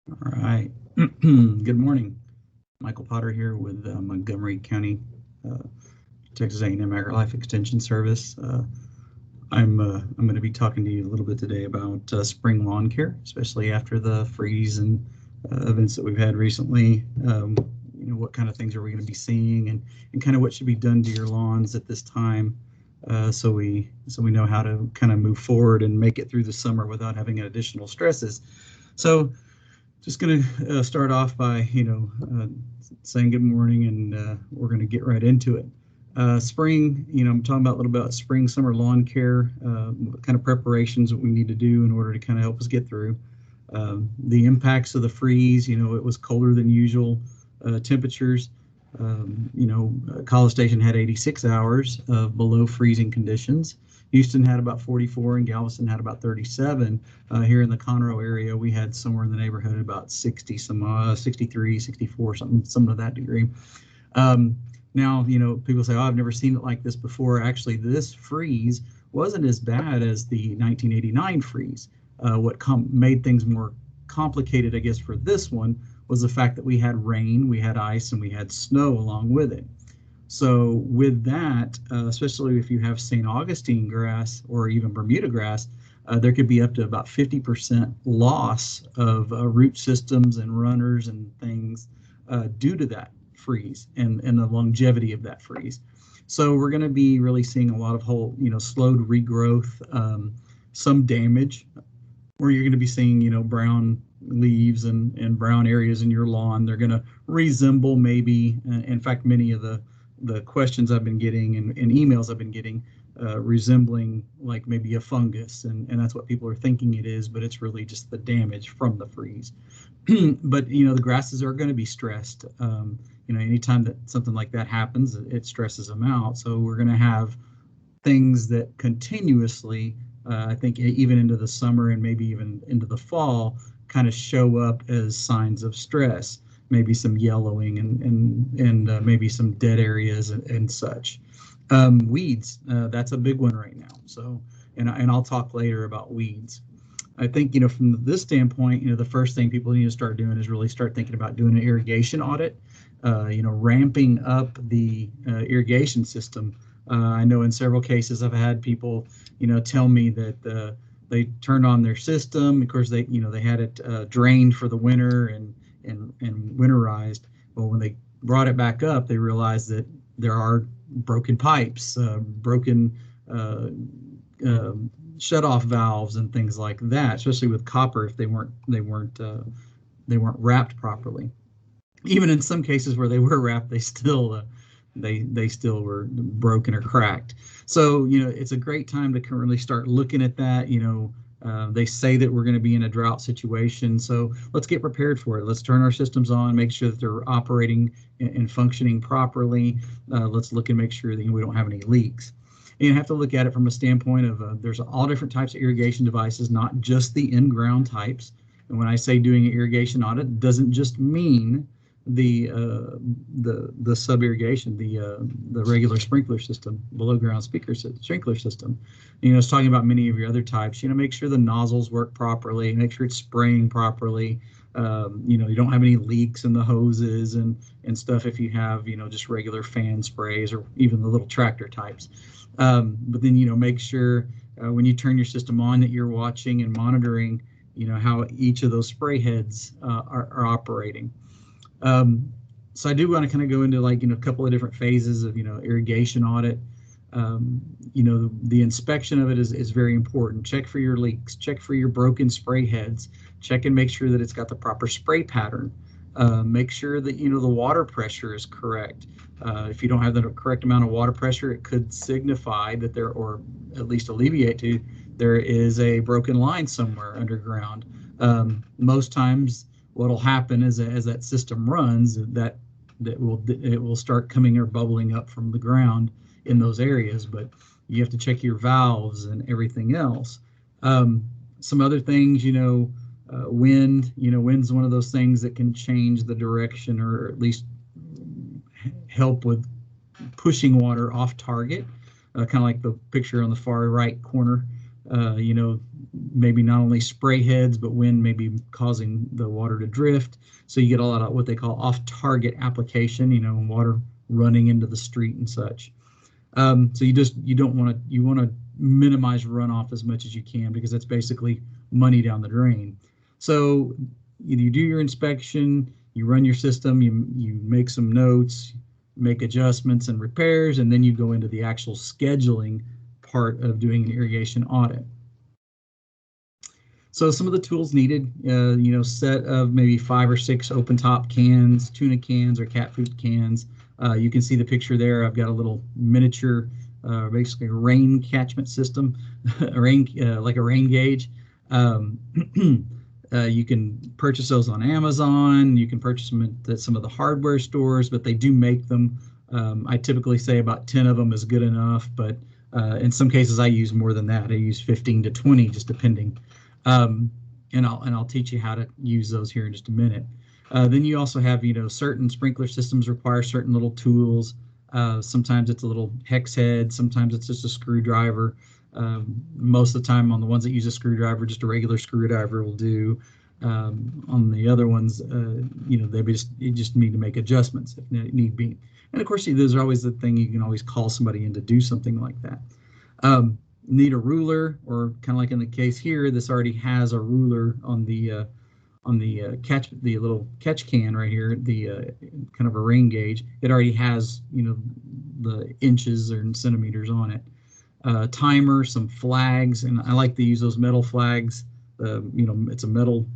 All right. Good morning. Michael Potter here with Montgomery County, uh, Texas A&M AgriLife Extension Service. I'm going to be talking to you a little bit today about spring lawn care, especially after the freeze and events that we've had recently. What kind of things are we going to be seeing, and kind of what should be done to your lawns at this time, so we know how to kind of move forward and make it through the summer without having additional stresses. So just going to start off by, saying good morning, and we're going to get right into it. Spring, I'm talking about a little bit about spring, summer lawn care, what kind of preparations that we need to do in order to kind of help us get through. The impacts of the freeze, it was colder than usual temperatures. College Station had 86 hours of below freezing conditions. Houston had about 44 and Galveston had about 37. Here in the Conroe area, we had somewhere in the neighborhood of about 60, 63, 64, something of that degree. Now, people say, oh, I've never seen it like this before. Actually, this freeze wasn't as bad as the 1989 freeze. What made things more complicated, I guess, for this one was the fact that we had rain, we had ice, and we had snow along with it. So with that, especially if you have St. Augustine grass or even Bermuda grass, there could be up to about 50% loss of root systems and runners and things due to that freeze and the longevity of that freeze. So we're going to be really seeing a lot of slowed regrowth, some damage, where you're going to be seeing, brown leaves and brown areas in your lawn. They're going to resemble maybe, in fact, many of the questions I've been getting and emails I've been getting resembling like maybe a fungus, and that's what people are thinking it is, but it's really just the damage from the freeze. But the grasses are going to be stressed. Anytime that something like that happens, it stresses them out. So we're going to have things that continuously, I think even into the summer and maybe even into the fall, kind of show up as signs of stress. Maybe some yellowing and maybe some dead areas and such. Weeds, that's a big one right now. So, and I'll talk later about weeds. I think, from this standpoint, the first thing people need to start doing is really start thinking about doing an irrigation audit, ramping up the irrigation system. I know in several cases I've had people, tell me that they turned on their system. Of course, they had it drained for the winter and winterized. Well, when they brought it back up, they realized that there are broken pipes, broken shut-off valves, and things like that. Especially with copper, if they weren't wrapped properly. Even in some cases where they were wrapped, they still were broken or cracked. So it's a great time to really start looking at that. They say that we're going to be in a drought situation, so let's get prepared for it. Let's turn our systems on, make sure that they're operating and functioning properly. Let's look and make sure that we don't have any leaks. And you have to look at it from a standpoint of there's all different types of irrigation devices, not just the in-ground types. And when I say doing an irrigation audit, it doesn't just mean the sub irrigation, the regular sprinkler system, below ground sprinkler system. It's talking about many of your other types. Make sure the nozzles work properly, make sure it's spraying properly. You don't have any leaks in the hoses and stuff if you have just regular fan sprays or even the little tractor types. But then make sure when you turn your system on that you're watching and monitoring how each of those spray heads are operating. So I do want to kind of go into a couple of different phases of irrigation audit. The inspection of it is very important. Check for your leaks, check for your broken spray heads, check and make sure that it's got the proper spray pattern. Make sure that the water pressure is correct. If you don't have the correct amount of water pressure, it could signify that or at least alleviate there is a broken line somewhere underground. Most times what'll happen is as that system runs, it will start coming or bubbling up from the ground in those areas, but you have to check your valves and everything else. Some other things, wind, wind's one of those things that can change the direction or at least help with pushing water off target, kind of like the picture on the far right corner. maybe not only spray heads, but wind maybe causing the water to drift. So you get a lot of what they call off-target application, water running into the street and such. So you want to minimize runoff as much as you can, because that's basically money down the drain. So you do your inspection, you run your system, you make some notes, make adjustments and repairs, and then you go into the actual scheduling part of doing an irrigation audit. So some of the tools needed, set of maybe 5 or 6 open top cans, tuna cans or cat food cans. You can see the picture there. I've got a little miniature, basically a rain catchment system, like a rain gauge. You can purchase those on Amazon. You can purchase them at some of the hardware stores, but they do make them. I typically say about 10 of them is good enough, but in some cases I use more than that. I use 15 to 20, just depending. And I'll teach you how to use those here in just a minute. Then you also have, certain sprinkler systems require certain little tools. Sometimes it's a little hex head, sometimes it's just a screwdriver. Most of the time on the ones that use a screwdriver, just a regular screwdriver will do. On the other ones, you just need to make adjustments if need be. And of course, there's always the thing, you can always call somebody in to do something like that. Need a ruler, or kind of like in the case here, this already has a ruler on the little catch can right here, the kind of a rain gauge. It already has the inches or centimeters on it. Timer, some flags, and I like to use those metal flags. It's a metal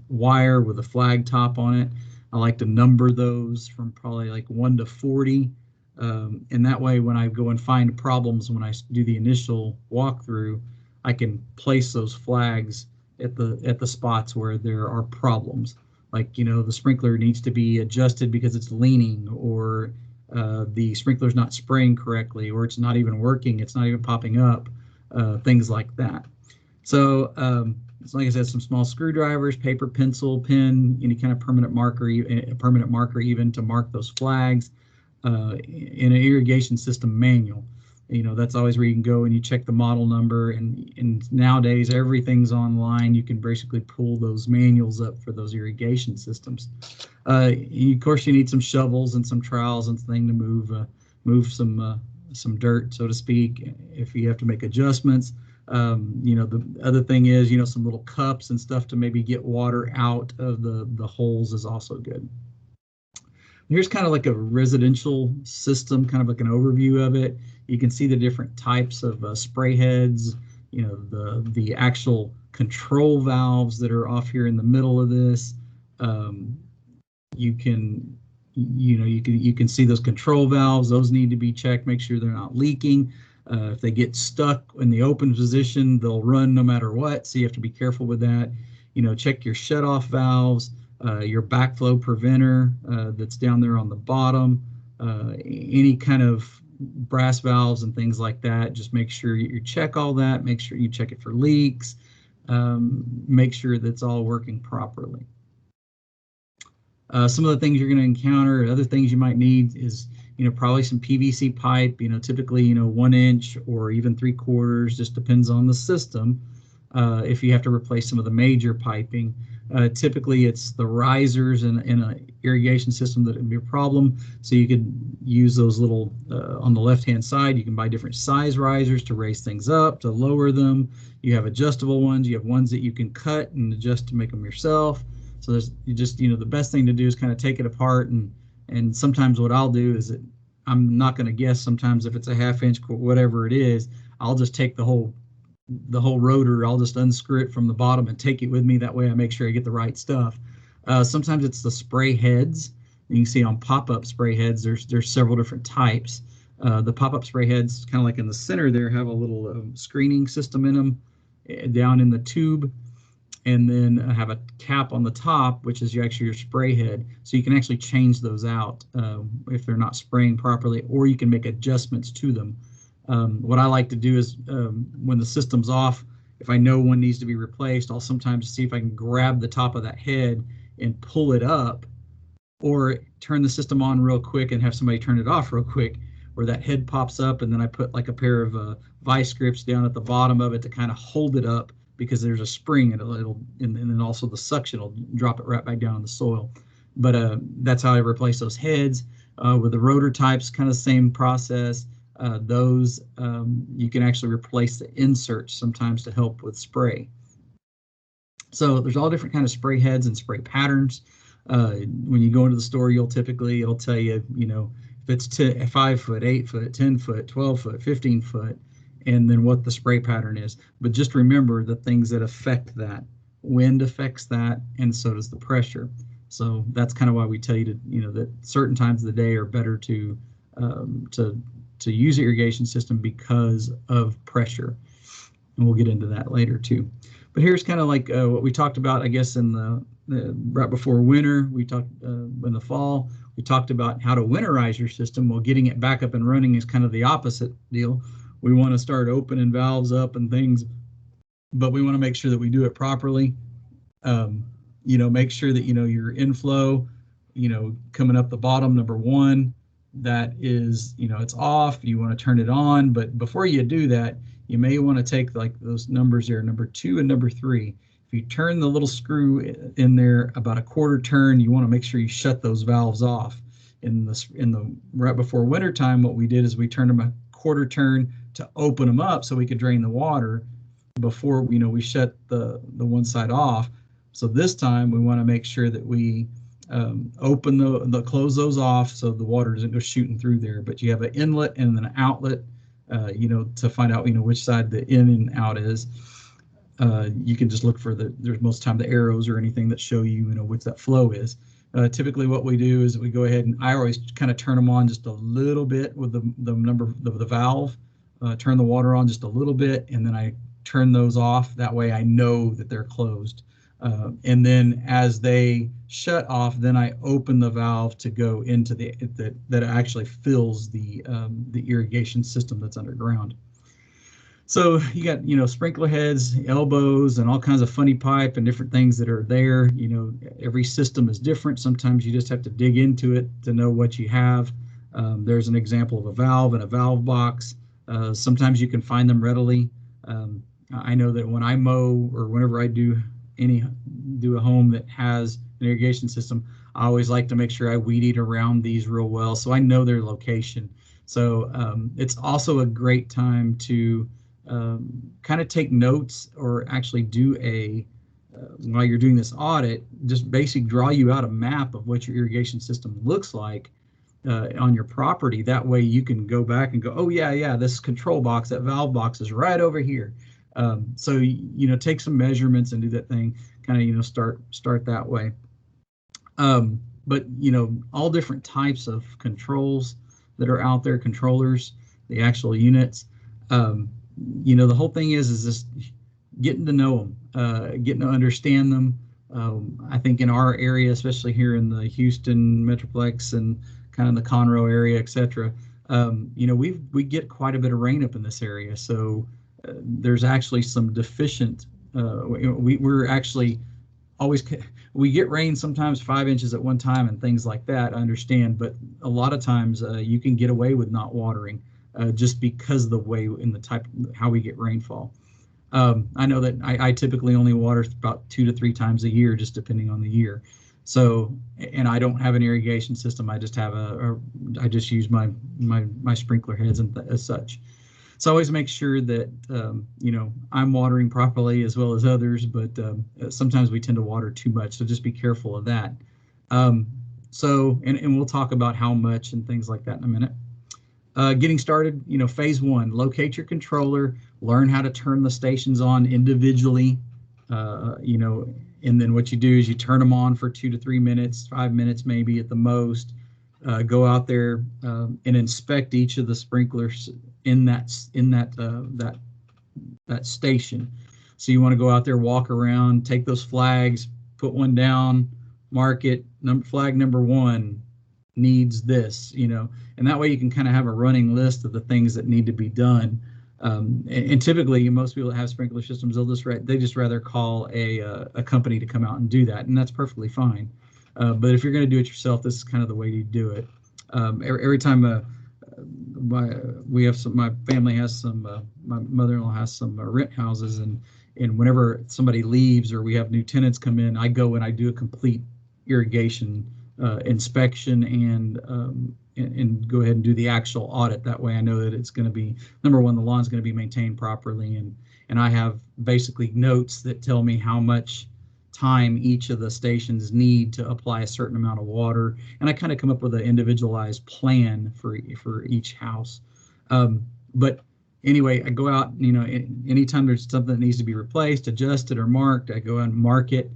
wire with a flag top on it. I like to number those from probably like 1 to 40. And that way, when I go and find problems, when I do the initial walkthrough, I can place those flags at the spots where there are problems. Like, the sprinkler needs to be adjusted because it's leaning, or the sprinkler's not spraying correctly, or it's not even working, it's not even popping up, things like that. So, like I said, some small screwdrivers, paper, pencil, pen, any kind of permanent marker even to mark those flags. In an irrigation system manual, that's always where you can go and you check the model number, and nowadays everything's online. You can basically pull those manuals up for those irrigation systems. Of course, you need some shovels and some trowels and thing to move some dirt, so to speak, if you have to make adjustments. The other thing is, some little cups and stuff to maybe get water out of the holes is also good. Here's kind of like a residential system, kind of like an overview of it. You can see the different types of spray heads, the actual control valves that are off here in the middle of this. You can see those control valves. Those need to be checked, make sure they're not leaking. If they get stuck in the open position, they'll run no matter what, so you have to be careful with that. Check your shutoff valves. Your backflow preventer that's down there on the bottom, any kind of brass valves and things like that. Just make sure you check all that. Make sure you check it for leaks. Make sure that's all working properly. Some of the things you're going to encounter, other things you might need is, probably some PVC pipe. Typically, 1 inch or even 3/4, just depends on the system. If you have to replace some of the major piping. Typically, it's the risers in an irrigation system that would be a problem. So you could use those little, on the left-hand side, you can buy different size risers to raise things up, to lower them. You have adjustable ones. You have ones that you can cut and adjust to make them yourself. So the best thing to do is kind of take it apart. And sometimes what I'll do is that I'm not going to guess. Sometimes if it's a 1/2 inch, whatever it is, I'll just take the whole rotor. I'll just unscrew it from the bottom and take it with me. That way I make sure I get the right stuff. Sometimes it's the spray heads. You can see on pop-up spray heads, there's several different types. The pop-up spray heads, kind of like in the center there, have a little screening system in them down in the tube, and then have a cap on the top, which is actually your spray head. So you can actually change those out if they're not spraying properly, or you can make adjustments to them. What I like to do is when the system's off, if I know one needs to be replaced, I'll sometimes see if I can grab the top of that head and pull it up, or turn the system on real quick and have somebody turn it off real quick, where that head pops up, and then I put like a pair of vice grips down at the bottom of it to kind of hold it up because there's a spring, and and then also the suction will drop it right back down in the soil. But that's how I replace those heads. With the rotor types, kind of same process. Those you can actually replace the inserts sometimes to help with spray. So there's all different kind of spray heads and spray patterns. When you go into the store, it'll tell you, if it's 5 foot, 8 foot, 10 foot, 12 foot, 15 foot, and then what the spray pattern is. But just remember the things that affect that. Wind affects that, and so does the pressure. So that's kind of why we tell you to, that certain times of the day are better to use the irrigation system because of pressure. And we'll get into that later too. But here's kind of like what we talked about, I guess, in the right before winter. We talked in the fall. We talked about how to winterize your system. Well, getting it back up and running is kind of the opposite deal. We want to start opening valves up and things, but we want to make sure that we do it properly. Make sure that your inflow, coming up the bottom, number one, that is, it's off. You want to turn it on, but before you do that, you may want to take like those numbers there, number 2 and number 3. If you turn the little screw in there about a quarter turn, you want to make sure you shut those valves off. In the right before winter time, what we did is we turned them a quarter turn to open them up so we could drain the water before we shut the one side off. So this time we want to make sure that we close those off so the water doesn't go shooting through there. But you have an inlet and an outlet, to find out which side the in and out is. You can just look for there's most of the time the arrows or anything that show you which that flow is. Typically what we do is we go ahead and I always kind of turn them on just a little bit with the valve, turn the water on just a little bit, and then I turn those off. That way I know that they're closed. And then as they shut off, then I open the valve to go into that actually fills the irrigation system that's underground. So you got sprinkler heads, elbows, and all kinds of funny pipe and different things that are there. Every system is different. Sometimes you just have to dig into it to know what you have. There's an example of a valve and a valve box. Sometimes you can find them readily. I know that when I mow or whenever I do a home that has an irrigation system, I always like to make sure I weed eat around these real well so I know their location. So it's also a great time to kind of take notes, or actually do while you're doing this audit, just basically draw you out a map of what your irrigation system looks like on your property. That way you can go back and go, oh yeah, this control box, that valve box is right over here. So take some measurements and do that thing, kind of start that way. But all different types of controls that are out there, controllers, the actual units. The whole thing is just getting to know them, getting to understand them. I think in our area, especially here in the Houston Metroplex and kind of the Conroe area, etc., we get quite a bit of rain up in this area. So there's actually some deficient. We're actually always, we get rain sometimes 5 inches at one time and things like that, I understand, but a lot of times you can get away with not watering just because of the way in the type how we get rainfall. I know that I typically only water about 2 to 3 times a year, just depending on the year. So, and I don't have an irrigation system. I just have I just use my sprinkler heads and as such. So I always make sure that, I'm watering properly as well as others, but sometimes we tend to water too much. So just be careful of that. So we'll talk about how much and things like that in a minute. Getting started, phase 1, locate your controller, learn how to turn the stations on individually, and then what you do is you turn them on for 2 to 3 minutes, 5 minutes maybe at the most. Go out there and inspect each of the sprinklers in that station. So you want to go out there, walk around, take those flags, put one down, mark it. Flag number 1 needs this, and that way you can kind of have a running list of the things that need to be done. And typically, most people that have sprinkler systems, they just rather call a company to come out and do that, and that's perfectly fine. But if you're going to do it yourself, this is kind of the way you do it. Every time my family has some, my mother-in-law has some rent houses, and whenever somebody leaves or we have new tenants come in, I go and I do a complete irrigation inspection and go ahead and do the actual audit. That way I know that it's going to be, number one, the lawn's going to be maintained properly, and I have basically notes that tell me how much time each of the stations need to apply a certain amount of water, and I kind of come up with an individualized plan for each house. But anyway, I go out, you know, anytime there's something that needs to be replaced, adjusted, or marked, I go out and mark it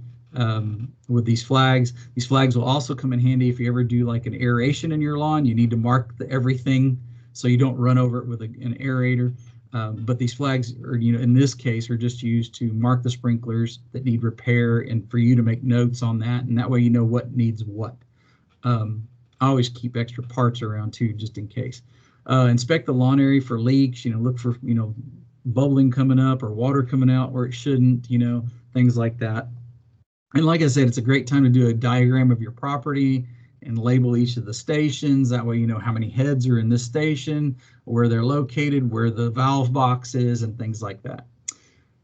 with these flags. These flags will also come in handy if you ever do like an aeration in your lawn. You need to mark everything so you don't run over it with an aerator. But these flags are, you know, in this case, are just used to mark the sprinklers that need repair and for you to make notes on that. And that way you know what needs what. I always keep extra parts around too, just in case. Inspect the lawn area for leaks, you know, look for, you know, bubbling coming up or water coming out where it shouldn't, you know, things like that. And like I said, it's a great time to do a diagram of your property and label each of the stations. That way you know how many heads are in this station, where they're located, where the valve box is, and things like that.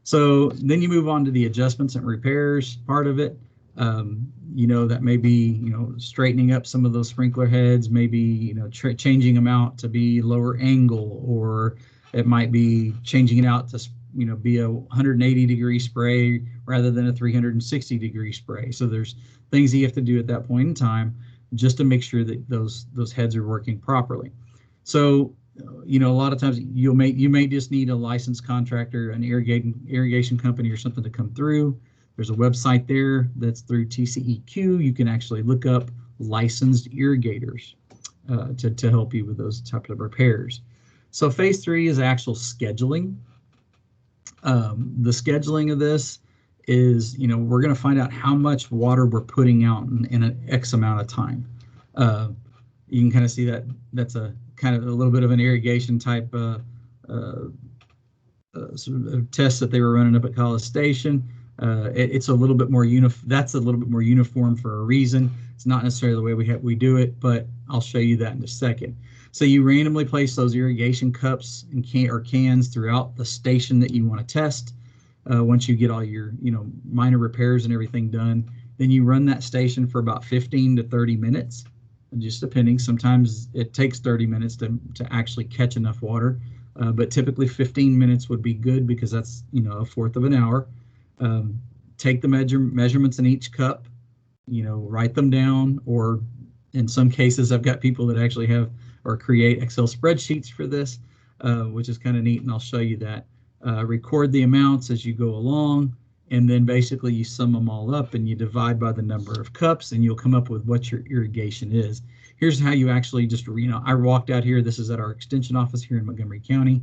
So then you move on to the adjustments and repairs part of it. You know, that may be, you know, straightening up some of those sprinkler heads, maybe, you know, changing them out to be lower angle, or it might be changing it out to, you know, be a 180-degree spray rather than a 360-degree spray. So there's things that you have to do at that point in time just to make sure that those heads are working properly. So, you know, a lot of times you may just need a licensed contractor, an irrigation company or something to come through. There's a website there that's through TCEQ. You can actually look up licensed irrigators to help you with those types of repairs. So phase 3 is actual scheduling. The scheduling of this is, you know, we're going to find out how much water we're putting out in an X amount of time. You can kind of see that that's a kind of a little bit of an irrigation type sort of test that they were running up at College Station. It's a little bit more that's a little bit more uniform for a reason. It's not necessarily the way we do it, but I'll show you that in a second. So you randomly place those irrigation cups and cans throughout the station that you want to test. Once you get all your, you know, minor repairs and everything done, then you run that station for about 15 to 30 minutes, just depending. Sometimes it takes 30 minutes to actually catch enough water, but typically 15 minutes would be good because that's, you know, a fourth of an hour. Take the measurements in each cup, you know, write them down, or in some cases I've got people that actually have or create Excel spreadsheets for this, which is kind of neat, and I'll show you that. Record the amounts as you go along, and then basically you sum them all up and you divide by the number of cups, and you'll come up with what your irrigation is. Here's how you actually just, you know, I walked out here. This is at our extension office here in Montgomery County.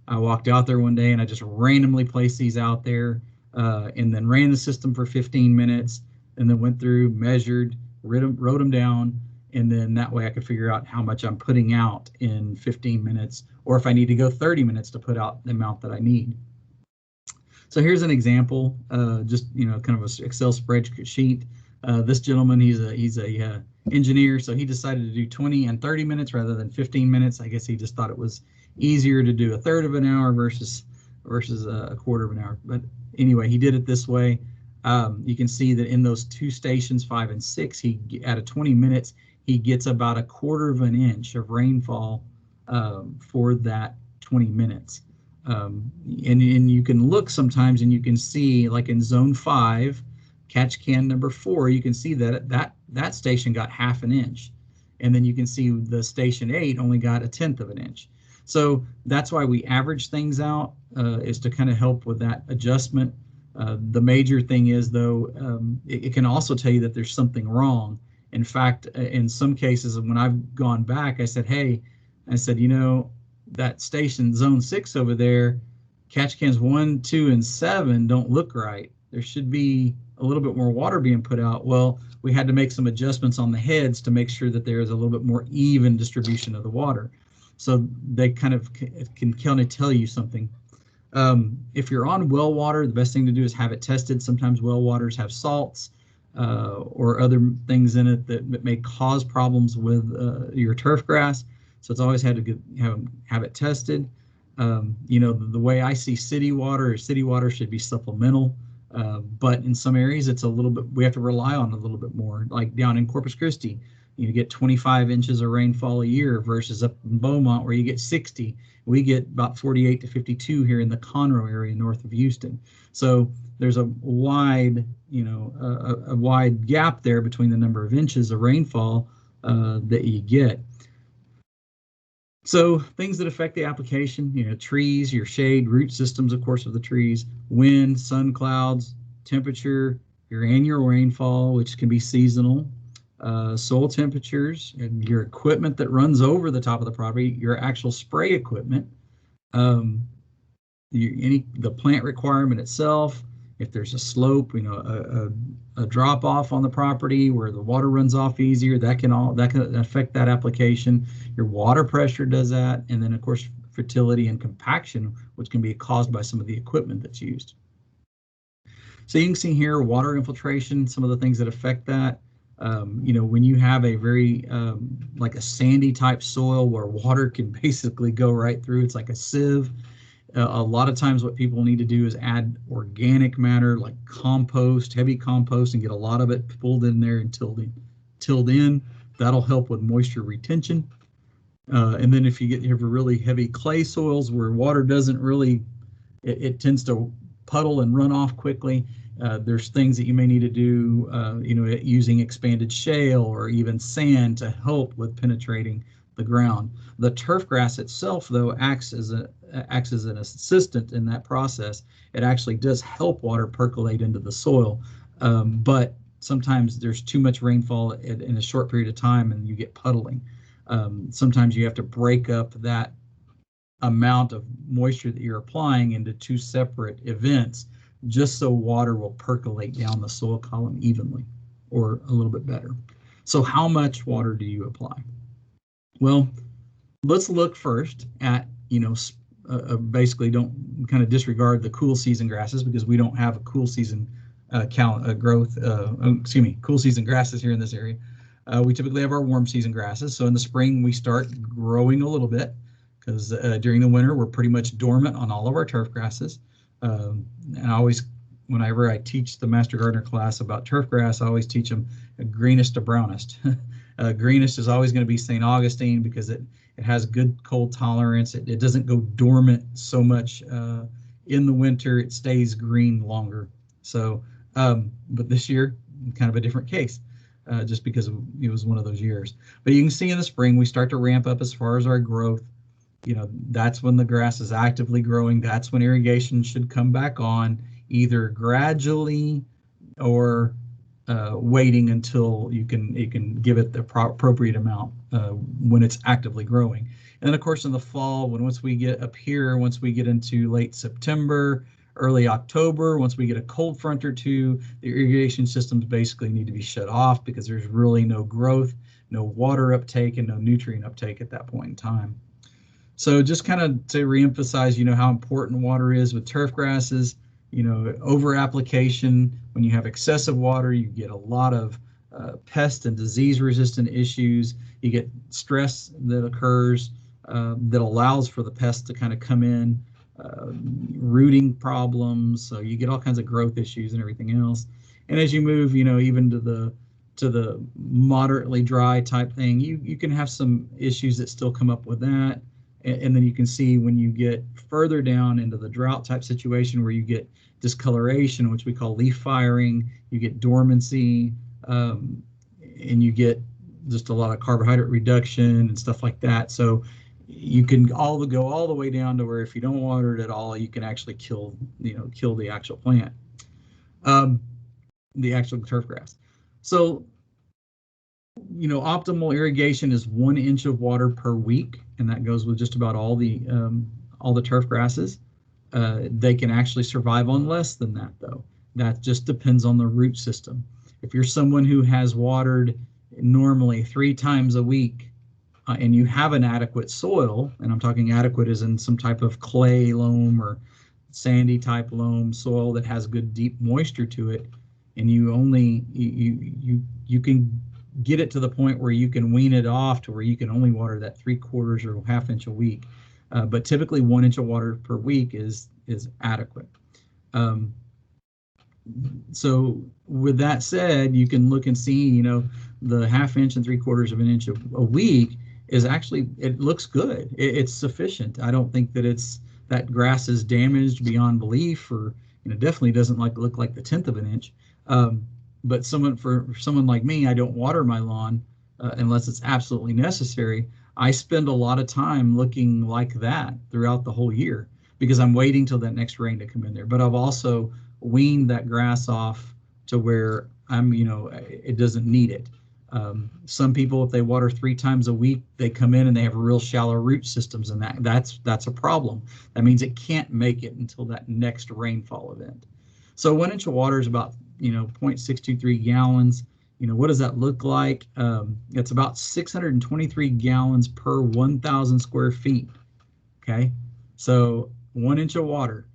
I walked out there one day and I just randomly placed these out there, and then ran the system for 15 minutes, and then went through, measured, wrote them down, and then that way I could figure out how much I'm putting out in 15 minutes, or if I need to go 30 minutes to put out the amount that I need. So here's an example, just, you know, kind of an Excel spreadsheet. This gentleman, he's a engineer, so he decided to do 20 and 30 minutes rather than 15 minutes. I guess he just thought it was easier to do a third of an hour versus a quarter of an hour. But anyway, he did it this way. You can see that in those two stations, 5 and 6, he out of 20 minutes, he gets about 1/4 of an inch of rainfall for that 20 minutes. And you can look sometimes and you can see, like in zone 5, catch can number 4, you can see that station got 1/2 an inch. And then you can see the station 8 only got 1/10 of an inch. So that's why we average things out, is to kind of help with that adjustment. The major thing is, though, it can also tell you that there's something wrong. In fact, in some cases, when I've gone back, I said, hey, you know, that station zone 6 over there, catch cans 1, 2, and 7 don't look right. There should be a little bit more water being put out. Well, we had to make some adjustments on the heads to make sure that there is a little bit more even distribution of the water. So they kind of can kind of tell you something. If you're on well water, the best thing to do is have it tested. Sometimes well waters have salts or other things in it that may cause problems with your turf grass. So it's always had to have it tested. You know, the way I see city water should be supplemental. But in some areas, it's a little bit, we have to rely on a little bit more. Like down in Corpus Christi, you get 25 inches of rainfall a year versus up in Beaumont where you get 60. We get about 48 to 52 here in the Conroe area north of Houston. So there's a wide, you know, a wide gap there between the number of inches of rainfall that you get. So things that affect the application, you know, trees, your shade, root systems, of course, of the trees, wind, sun clouds, temperature, your annual rainfall, which can be seasonal, soil temperatures, and your equipment that runs over the top of the property, your actual spray equipment, the plant requirement itself, if there's a slope, you know, a drop off on the property where the water runs off easier, that can affect that application. Your water pressure does that, and then of course fertility and compaction, which can be caused by some of the equipment that's used. So you can see here water infiltration, some of the things that affect that. You know, when you have a very like a sandy type soil where water can basically go right through, it's like a sieve. A lot of times what people need to do is add organic matter like compost, heavy compost, and get a lot of it pulled in there and tilled in. That'll help with moisture retention. And then if you have really heavy clay soils where water doesn't really, it tends to puddle and run off quickly. There's things that you may need to do, you know, using expanded shale or even sand to help with penetrating the ground. The turf grass itself, though, acts as an assistant in that process. It actually does help water percolate into the soil, but sometimes there's too much rainfall in a short period of time and you get puddling. Sometimes you have to break up that amount of moisture that you're applying into two separate events just so water will percolate down the soil column evenly or a little bit better. So how much water do you apply? Well, let's look first at, you know, basically don't kind of disregard the cool season grasses because we don't have a cool season cool season grasses here in this area. We typically have our warm season grasses. So in the spring, we start growing a little bit because during the winter, we're pretty much dormant on all of our turf grasses. And whenever I teach the Master Gardener class about turf grass, I always teach them greenest to brownest. Greenest is always going to be St. Augustine because it has good cold tolerance. It doesn't go dormant so much in the winter. It stays green longer. So, but this year, kind of a different case, just because it was one of those years. But you can see in the spring, we start to ramp up as far as our growth. You know, that's when the grass is actively growing. That's when irrigation should come back on, either gradually or waiting until you can give it the appropriate amount when it's actively growing. And then of course in the fall, once we get up here, once we get into late September, early October, once we get a cold front or two, the irrigation systems basically need to be shut off because there's really no growth, no water uptake, and no nutrient uptake at that point in time. So just kind of to reemphasize, you know, how important water is with turf grasses. You know, over application, when you have excessive water, you get a lot of pest and disease resistant issues. You get stress that occurs that allows for the pests to kind of come in, rooting problems. So you get all kinds of growth issues and everything else. And as you move, you know, even to the moderately dry type thing, you can have some issues that still come up with that. And then you can see when you get further down into the drought type situation where you get discoloration, which we call leaf firing, you get dormancy, and you get just a lot of carbohydrate reduction and stuff like that. So you can go all the way down to where if you don't water it at all, you can actually kill the actual plant, the actual turf grass. So, you know, optimal irrigation is 1 inch of water per week, and that goes with just about all the turf grasses. They can actually survive on less than that, though. That just depends on the root system. If you're someone who has watered normally 3 times a week and you have an adequate soil, and I'm talking adequate as in some type of clay loam or sandy type loam soil that has good deep moisture to it, and you can get it to the point where you can wean it off to where you can only water that 3/4 or 1/2 inch a week. But typically 1 inch of water per week is adequate. So with that said, you can look and see, you know, the 1/2 inch and 3/4 of an inch a week is actually, it looks good. It's sufficient. I don't think that that grass is damaged beyond belief, or, you know, definitely doesn't look like the 1/10 of an inch. But for someone like me, I don't water my lawn unless it's absolutely necessary. I spend a lot of time looking like that throughout the whole year because I'm waiting till that next rain to come in there. But I've also weaned that grass off to where it doesn't need it. Some people, if they water 3 times a week, they come in and they have real shallow root systems, and that's a problem. That means it can't make it until that next rainfall event. So 1 inch of water is about 0.623 gallons. What does that look like? It's about 623 gallons per 1,000 square feet. Okay, so 1 inch of water,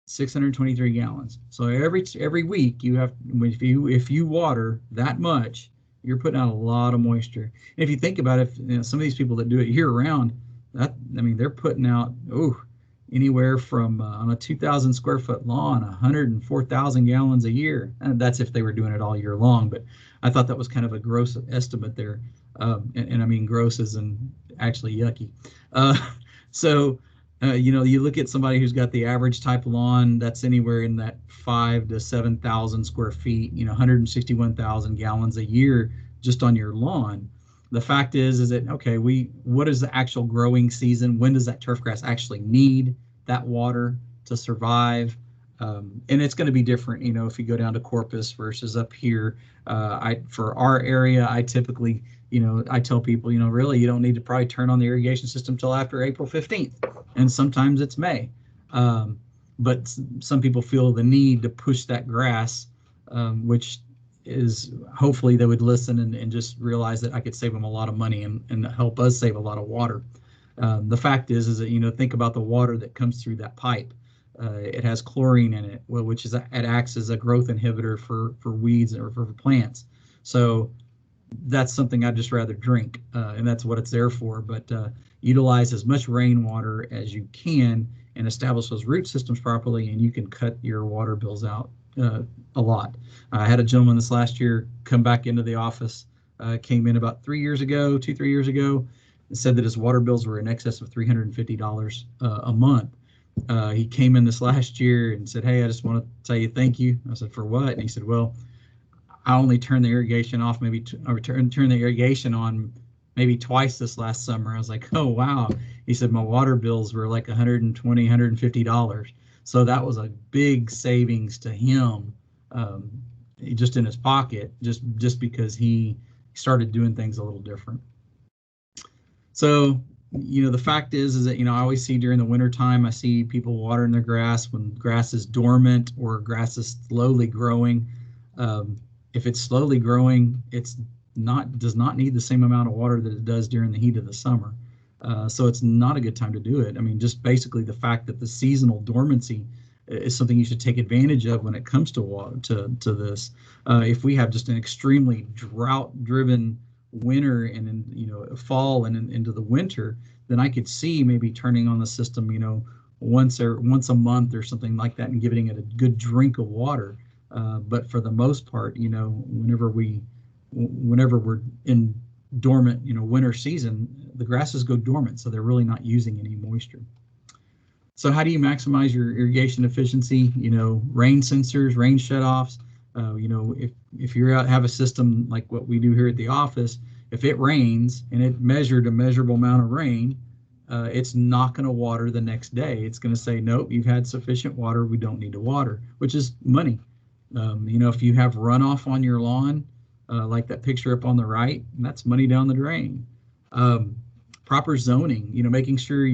623 gallons. So every week you have, if you water that much, you're putting out a lot of moisture. And if you think about it, some of these people that do it year round, they're putting out anywhere from on a 2,000 square foot lawn, 104,000 gallons a year. And that's if they were doing it all year long. But I thought that was kind of a gross estimate there. And I mean gross as in actually yucky. You look at somebody who's got the average type lawn that's anywhere in that 5,000 to 7,000 square feet, 161,000 gallons a year just on your lawn. The fact is that, okay, what is the actual growing season? When does that turf grass actually need that water to survive? And it's going to be different, if you go down to Corpus versus up here. For our area, I typically, I tell people, really, you don't need to probably turn on the irrigation system till after April 15th. And sometimes it's May. But some people feel the need to push that grass, which is hopefully they would listen and just realize that I could save them a lot of money and help us save a lot of water. The fact is that, think about the water that comes through that pipe. It has chlorine in it, which it acts as a growth inhibitor for weeds or for plants. So that's something I'd just rather drink, and that's what it's there for. But utilize as much rainwater as you can and establish those root systems properly, and you can cut your water bills out a lot. I had a gentleman this last year come back into the office, came in about 3 years ago, 2-3 years ago, and said that his water bills were in excess of $350 a month. He came in this last year and said, "Hey, I just want to tell you thank you." I said, "For what?" And he said, "Well, I only turned the irrigation off turned the irrigation on maybe twice this last summer." I was like, "Oh, wow." He said, "My water bills were like $120, $150. So that was a big savings to him, just in his pocket, just because he started doing things a little different. So, the fact is that, I always see during the winter time, I see people watering their grass when grass is dormant or grass is slowly growing. If it's slowly growing, does not need the same amount of water that it does during the heat of the summer. So it's not a good time to do it. I mean, just basically the fact that the seasonal dormancy is something you should take advantage of when it comes to water, to this. If we have just an extremely drought-driven winter and fall and into the winter, then I could see maybe turning on the system, once a month or something like that, and giving it a good drink of water. But for the most part, whenever we're in dormant, winter season, the grasses go dormant, so they're really not using any moisture. So how do you maximize your irrigation efficiency? Rain sensors, rain shutoffs. If you're out, have a system like what we do here at the office, if it rains and it measured a measurable amount of rain, it's not going to water the next day. It's going to say, nope, you've had sufficient water, we don't need to water, which is money. If you have runoff on your lawn, like that picture up on the right, that's money down the drain. Proper zoning, making sure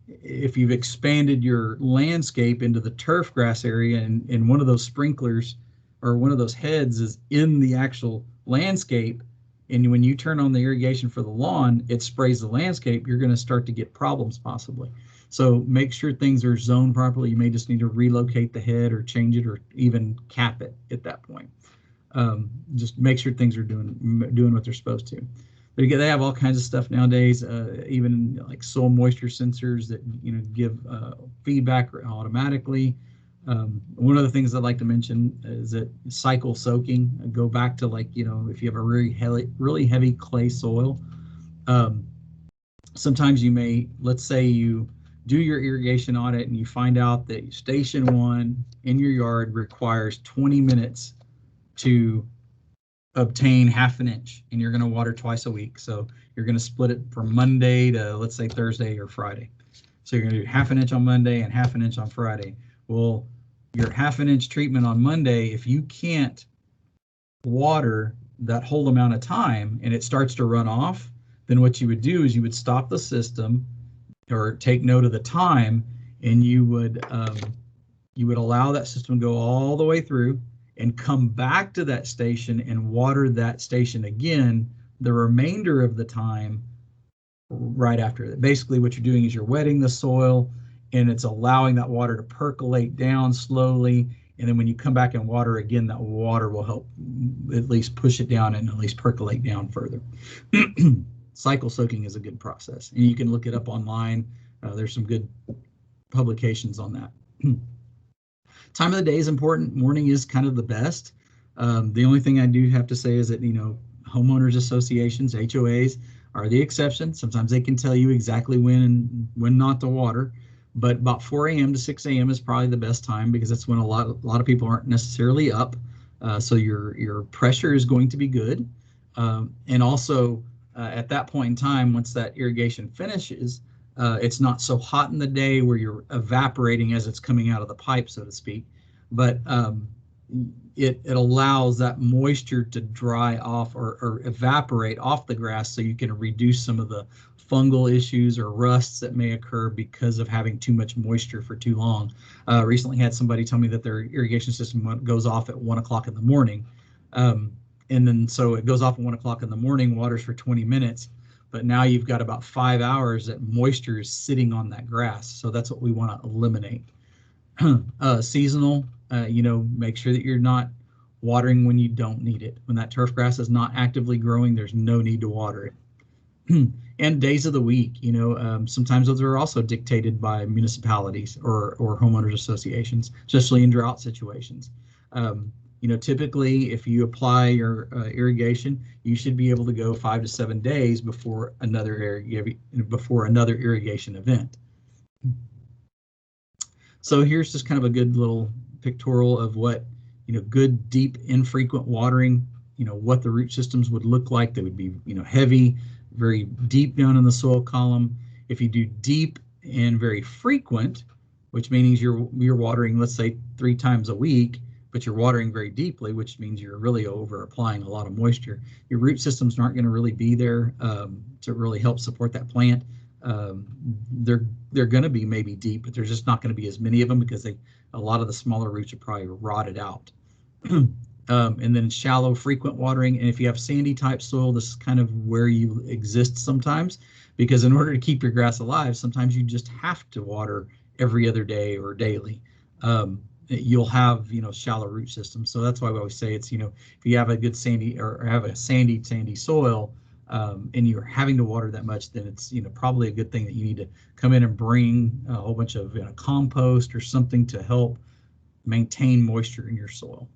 if you've expanded your landscape into the turf grass area and one of those sprinklers or one of those heads is in the actual landscape, and when you turn on the irrigation for the lawn, it sprays the landscape, you're going to start to get problems possibly. So make sure things are zoned properly. You may just need to relocate the head or change it or even cap it at that point. Just make sure things are doing what they're supposed to. But again, they have all kinds of stuff nowadays, even like soil moisture sensors that give feedback automatically. One of the things I'd like to mention is that cycle soaking. Go back to, like, if you have a really heavy clay soil, sometimes you may, let's say you do your irrigation audit and you find out that station 1 in your yard requires 20 minutes to obtain half an inch, and you're going to water twice a week. So you're going to split it from Monday to, let's say, Thursday or Friday. So you're going to do half an inch on Monday and half an inch on Friday. Well, your half an inch treatment on Monday, if you can't water that whole amount of time and it starts to run off, then what you would do is you would stop the system or take note of the time, and you would allow that system to go all the way through and come back to that station and water that station again the remainder of the time right after that. Basically, what you're doing is you're wetting the soil, and it's allowing that water to percolate down slowly. And then when you come back and water again, that water will help at least push it down and at least percolate down further. Cycle soaking is a good process, and you can look it up online. There's some good publications on that. Time of the day is important. Morning is kind of the best. The only thing I do have to say is that, homeowners associations, HOAs, are the exception. Sometimes they can tell you exactly when not to water, but about 4 a.m. to 6 a.m. is probably the best time, because that's when a lot of people aren't necessarily up. So your pressure is going to be good. And also at that point in time, once that irrigation finishes, it's not so hot in the day where you're evaporating as it's coming out of the pipe, so to speak, but it allows that moisture to dry off or evaporate off the grass, so you can reduce some of the fungal issues or rusts that may occur because of having too much moisture for too long. Recently had somebody tell me that their irrigation system goes off at 1 o'clock in the morning. And then so it goes off at 1 o'clock in the morning, waters for 20 minutes, but now you've got about 5 hours that moisture is sitting on that grass. So that's what we want to eliminate. Seasonal, make sure that you're not watering when you don't need it. When that turf grass is not actively growing, there's no need to water it. And days of the week, sometimes those are also dictated by municipalities or homeowners associations, especially in drought situations. Typically, if you apply your irrigation, you should be able to go 5 to 7 days before another irrigation event. So here's just kind of a good little pictorial of what good, deep, infrequent watering. What the root systems would look like. They would be heavy, very deep down in the soil column. If you do deep and very frequent, which means you're watering, let's say, 3 times a week, but you're watering very deeply, which means you're really over applying a lot of moisture. Your root systems aren't going to really be there to really help support that plant. They're going to be maybe deep, but there's just not going to be as many of them, because a lot of the smaller roots are probably rotted out. And then shallow, frequent watering. And if you have sandy type soil, this is kind of where you exist sometimes, because in order to keep your grass alive, sometimes you just have to water every other day or daily. You'll have shallow root systems. So that's why we always say it's if you have a good sandy or have a sandy soil, and you're having to water that much, then it's probably a good thing that you need to come in and bring a whole bunch of compost or something to help maintain moisture in your soil.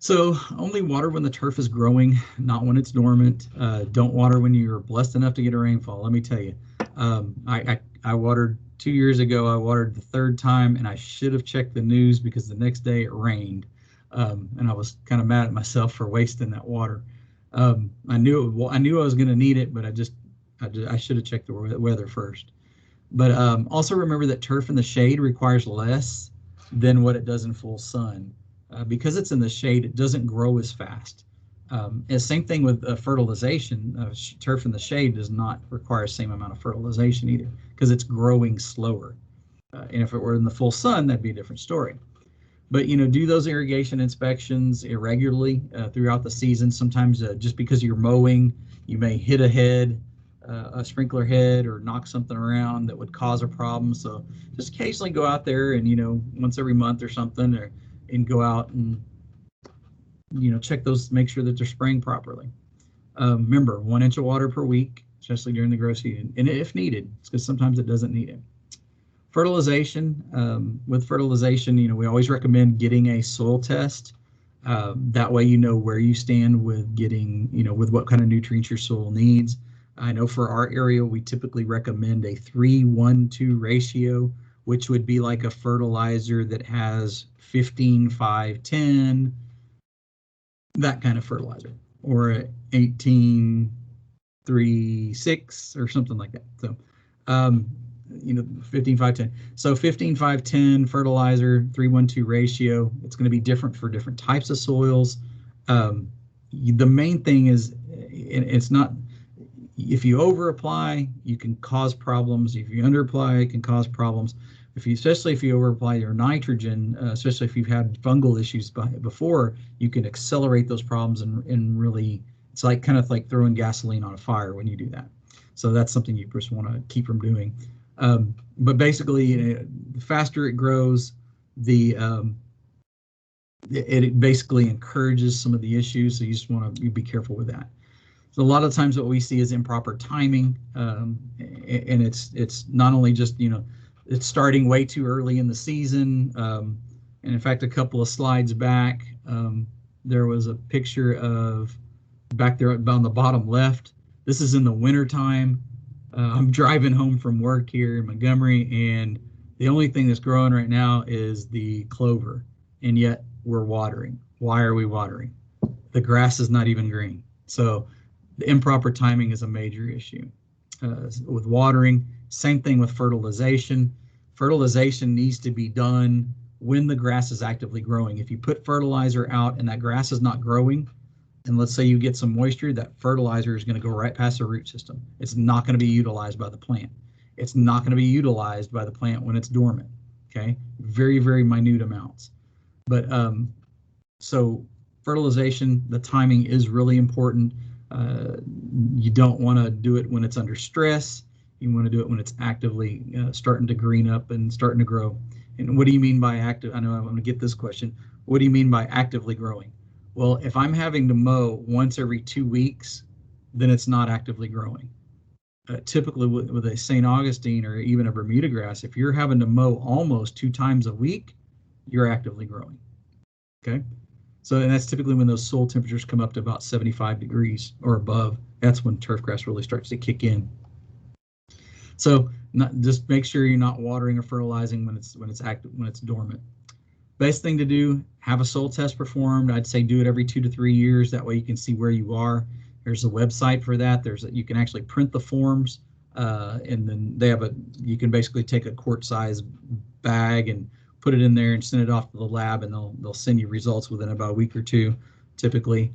So only water when the turf is growing, not when it's dormant. Don't water when you're blessed enough to get a rainfall. Let me tell you, I watered 2 years ago. I watered the 3rd time, and I should have checked the news, because the next day it rained, and I was kind of mad at myself for wasting that water. I knew I was going to need it, but I should have checked the weather first. But also remember that turf in the shade requires less than what it does in full sun. Because it's in the shade, it doesn't grow as fast. And same thing with fertilization. Turf in the shade does not require the same amount of fertilization either, because it's growing slower. And if it were in the full sun, that'd be a different story. But do those irrigation inspections irregularly throughout the season. Sometimes just because you're mowing, you may hit a sprinkler head, or knock something around that would cause a problem. So just occasionally go out there and once every month or something, and go out and check those, make sure that they're spraying properly. Remember, 1 inch of water per week, especially during the grow season, and if needed, because sometimes it doesn't need it. Fertilization, with fertilization, we always recommend getting a soil test. That way you know where you stand with getting, with what kind of nutrients your soil needs. I know for our area, we typically recommend a 3:1:2 ratio, which would be like a fertilizer that has 15:5:10, that kind of fertilizer, or a 18:3:6 or something like that. So, 15:5:10. So 15:5:10 fertilizer, 3:1:2 ratio. It's going to be different for different types of soils. The main thing is, it's not, if you over apply, you can cause problems. If you under apply, it can cause problems. Especially if you over apply your nitrogen, especially if you've had fungal issues before, you can accelerate those problems and really, it's like kind of like throwing gasoline on a fire when you do that. So that's something you just want to keep from doing. But basically, the faster it grows, it basically encourages some of the issues. So you just want to be careful with that. So a lot of times what we see is improper timing, and it's not only just, it's starting way too early in the season. And in fact, a couple of slides back, there was a picture of back there on the bottom left. This is in the winter time. I'm driving home from work here in Montgomery, and the only thing that's growing right now is the clover, and yet we're watering. Why are we watering? The grass is not even green. So the improper timing is a major issue. With watering, same thing with fertilization. Fertilization needs to be done when the grass is actively growing. If you put fertilizer out and that grass is not growing, and let's say you get some moisture, that fertilizer is going to go right past the root system. It's not going to be utilized by the plant. It's not going to be utilized by the plant when it's dormant. Okay, very, very minute amounts. But so fertilization, the timing is really important. You don't want to do it when it's under stress. You want to do it when it's actively starting to green up and starting to grow. And what do you mean by active? I know I'm going to get this question. What do you mean by actively growing? Well, if I'm having to mow once every 2 weeks, then it's not actively growing. Typically with a St. Augustine or even a Bermuda grass, if you're having to mow almost 2 times a week, you're actively growing. Okay. So, and that's typically when those soil temperatures come up to about 75 degrees or above. That's when turf grass really starts to kick in. So, just make sure you're not watering or fertilizing when it's active, when it's dormant. Best thing to do, have a soil test performed. I'd say do it every 2 to 3 years. That way you can see where you are. There's a website for that. You can actually print the forms, and then you can basically take a quart size bag and put it in there and send it off to the lab, and they'll send you results within about a week or two, typically.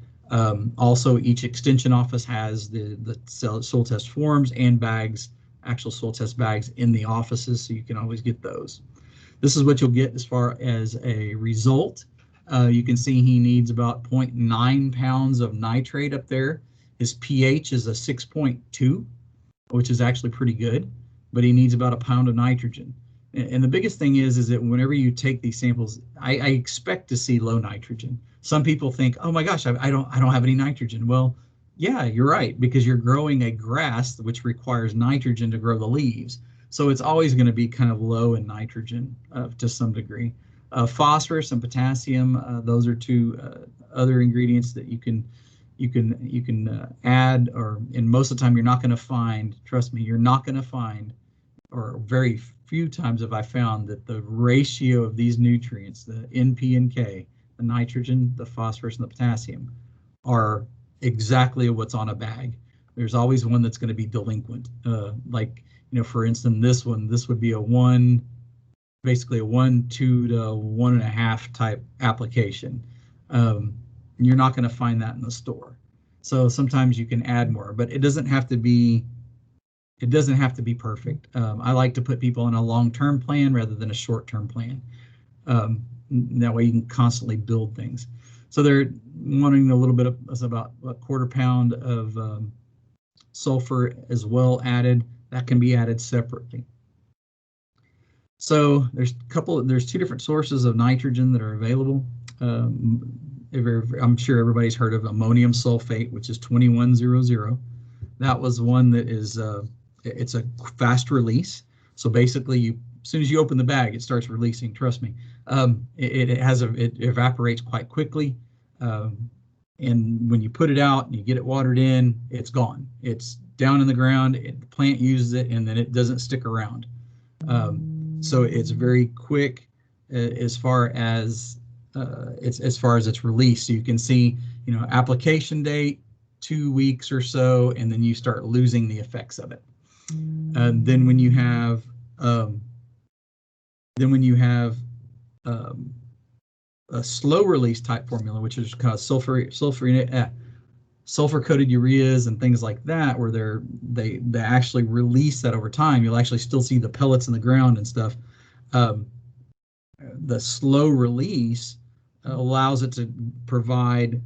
Also, each extension office has the soil test forms and bags, actual soil test bags in the offices, so you can always get those. This is what you'll get as far as a result. You can see he needs about 0.9 pounds of nitrate up there. His pH is a 6.2, which is actually pretty good, but he needs about a pound of nitrogen. And the biggest thing is that whenever you take these samples, I expect to see low nitrogen. Some people think, oh my gosh, I don't have any nitrogen. Well, yeah, you're right, because you're growing a grass which requires nitrogen to grow the leaves. So it's always going to be kind of low in nitrogen to some degree. Phosphorus and potassium, those are 2 other ingredients that you can add, and most of the time you're not going to find, trust me, you're not going to find, or very few times have I found that the ratio of these nutrients, the N, P, and K, the nitrogen, the phosphorus, and the potassium, are exactly what's on a bag. There's always one that's going to be delinquent. Like, for instance, this would be basically a 1, 2 to 1.5 type application. You're not going to find that in the store. So sometimes you can add more, but it doesn't have to be perfect. I like to put people on a long-term plan rather than a short-term plan. That way you can constantly build things. So they're wanting a little bit about a 1/4 pound of sulfur as well added. That can be added separately. So there's 2 different sources of nitrogen that are available. I'm sure everybody's heard of ammonium sulfate, which is 2100. That was one that is, it's a fast release. So basically, as soon as you open the bag, it starts releasing. Trust me. It evaporates quite quickly. And when you put it out and you get it watered in, it's gone. It's down in the ground. The plant uses it, and then it doesn't stick around. So it's very quick as far as its release. So you can see, application date, 2 weeks or so, and then you start losing the effects of it. Then when you have a slow release type formula, which is kind of sulfur coated ureas and things like that, where they actually release that over time. You'll actually still see the pellets in the ground and stuff. The slow release allows it to provide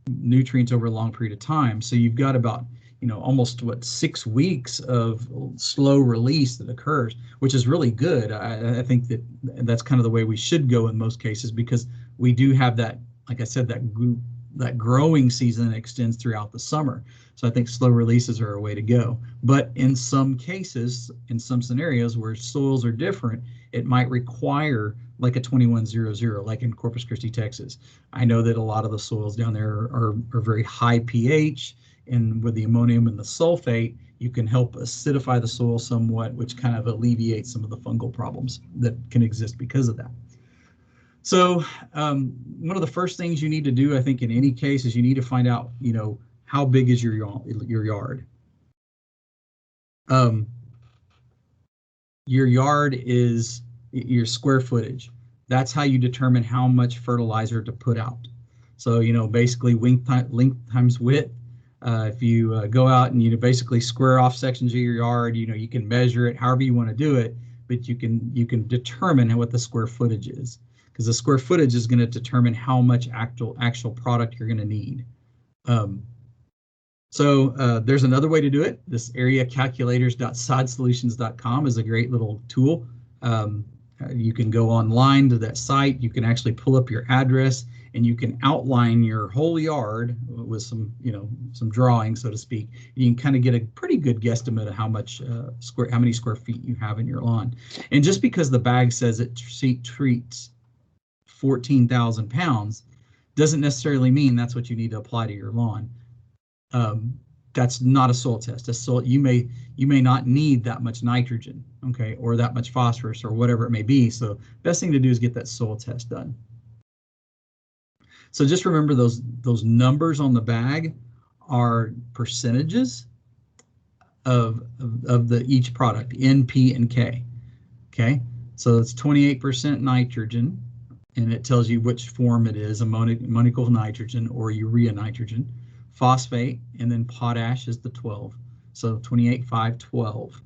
nutrients over a long period of time. So you've got about almost 6 weeks of slow release that occurs, which is really good. I think that's kind of the way we should go in most cases, because we do have that, like I said, that growing season extends throughout the summer. So I think slow releases are a way to go. But in some cases, in some scenarios where soils are different, it might require like a 2100, like in Corpus Christi, Texas. I know that a lot of the soils down there are very high pH, and with the ammonium and the sulfate, you can help acidify the soil somewhat, which kind of alleviates some of the fungal problems that can exist because of that. So one of the first things you need to do, I think, in any case, is you need to find out, how big is your yard. Your yard is your square footage. That's how you determine how much fertilizer to put out. So, basically length times width. If you go out and you basically square off sections of your yard, you can measure it however you want to do it, but you can determine what the square footage is, because the square footage is going to determine how much actual product you're going to need. So there's another way to do it. This areacalculators.sodsolutions.com is a great little tool. You can go online to that site. You can actually pull up your address, and you can outline your whole yard with some drawing, so to speak. You can kind of get a pretty good guesstimate of how many square feet you have in your lawn. And just because the bag says it treats 14,000 pounds doesn't necessarily mean that's what you need to apply to your lawn. That's not a soil test. You may not need that much nitrogen, okay, or that much phosphorus, or whatever it may be. So best thing to do is get that soil test done. So just remember those numbers on the bag are percentages of each product, N, P, and K. Okay, so it's 28% nitrogen, and it tells you which form it is, ammonical nitrogen or urea nitrogen. Phosphate, and then potash is the 12. So 28, 5, 12.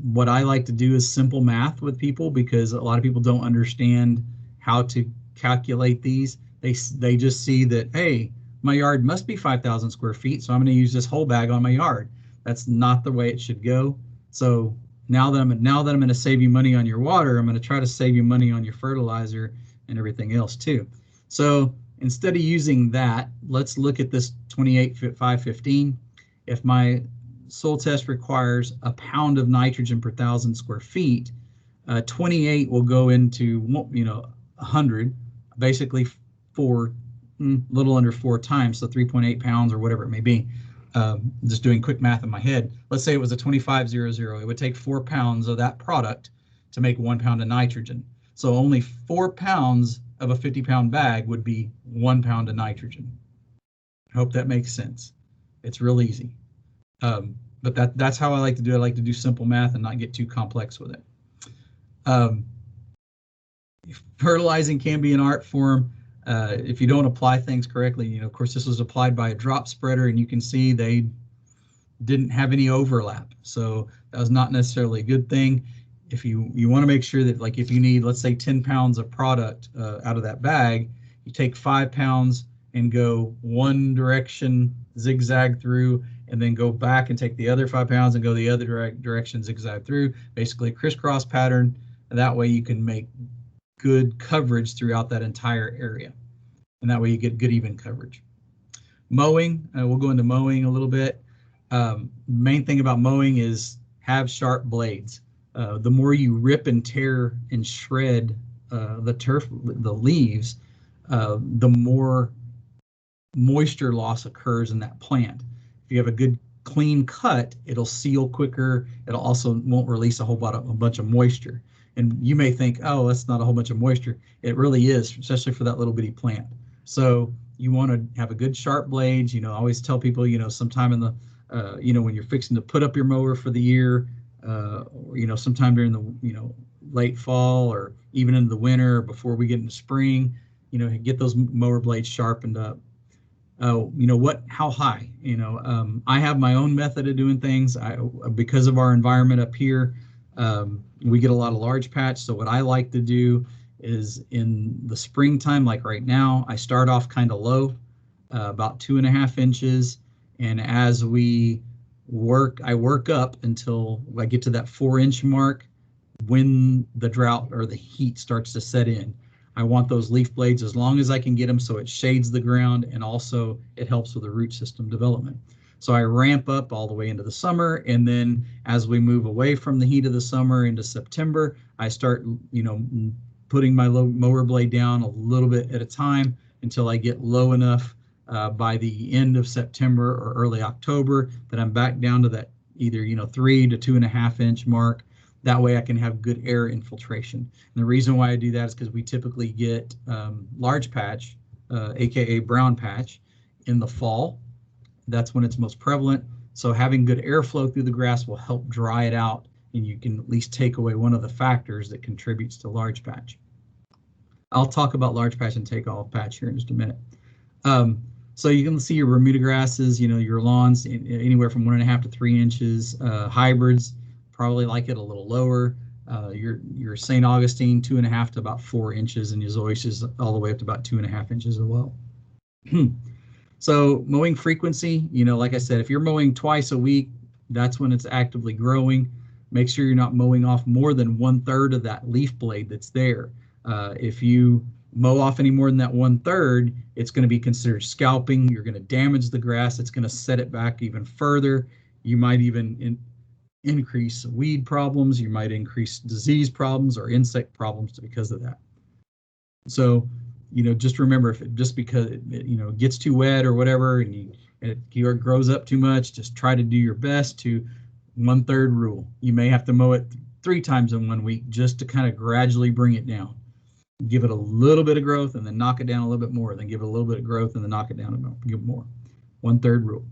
What I like to do is simple math with people, because a lot of people don't understand how to calculate these. They just see that, hey, my yard must be 5,000 square feet, so I'm going to use this whole bag on my yard. That's not the way it should go. So now that I'm going to save you money on your water, I'm going to try to save you money on your fertilizer and everything else too. So instead of using that, let's look at this 28,515. If my soil test requires a pound of nitrogen per 1,000 square feet, 28 will go into 100, basically a little under 4 times, so 3.8 pounds or whatever it may be. Just doing quick math in my head. Let's say it was a 2500. It would take 4 pounds of that product to make 1 pound of nitrogen. So only 4 pounds of a 50-pound bag would be 1 pound of nitrogen. I hope that makes sense. It's real easy. But that's how I like to do it. I like to do simple math and not get too complex with it. Fertilizing can be an art form if you don't apply things correctly. Of course, this was applied by a drop spreader, and you can see they didn't have any overlap. So that was not necessarily a good thing. If you want to make sure that, like, if you need, let's say, 10 pounds of product out of that bag, you take 5 pounds and go one direction, zigzag through, and then go back and take the other 5 pounds and go the other direction, zigzag through, basically a crisscross pattern. And that way you can make good coverage throughout that entire area. and that way you get good even coverage. Mowing, we'll go into mowing a little bit. Main thing about mowing is have sharp blades. The more you rip and tear and shred the turf, the leaves, the more moisture loss occurs in that plant. If you have a good clean cut, it'll seal quicker. It'll also won't release a bunch of moisture. And you may think, oh, that's not a whole bunch of moisture. It really is, especially for that little bitty plant. So you want to have a good sharp blades. I always tell people, sometime in the, when you're fixing to put up your mower for the year, sometime during the, late fall or even into the winter before we get into spring, get those mower blades sharpened up. How high? I have my own method of doing things. Because of our environment up here, we get a lot of large patch. So what I like to do is in the springtime, like right now, I start off kind of low, about 2.5 inches. And as we I work up until I get to that 4-inch mark when the drought or the heat starts to set in. I want those leaf blades as long as I can get them so it shades the ground and also it helps with the root system development. So I ramp up all the way into the summer, and then as we move away from the heat of the summer into September, I start, putting my mower blade down a little bit at a time until I get low enough by the end of September or early October that I'm back down to that either 3 to 2.5 inch mark. That way I can have good air infiltration. And the reason why I do that is because we typically get large patch, aka brown patch, in the fall. That's when it's most prevalent. So having good airflow through the grass will help dry it out, and you can at least take away one of the factors that contributes to large patch. I'll talk about large patch and take off patch here in just a minute. So you can see your Bermuda grasses, your lawns anywhere from 1.5 to 3 inches. Hybrids probably like it a little lower. Your St. Augustine 2.5 to about 4 inches, and your zoysias all the way up to about 2.5 inches as well. So mowing frequency, like I said, if you're mowing twice a week, that's when it's actively growing. Make sure you're not mowing off more than 1/3 of that leaf blade that's there. If you mow off any more than that 1/3, it's going to be considered scalping. You're going to damage the grass. It's going to set it back even further. You might even increase weed problems. You might increase disease problems or insect problems because of that. So, just remember, if because it gets too wet or whatever, and it grows up too much, just try to do your best to 1/3 rule. You may have to mow it 3 times in 1 week just to kind of gradually bring it down. Give it a little bit of growth and then knock it down a little bit more. Then give it a little bit of growth and then knock it down and give it more. 1/3 rule.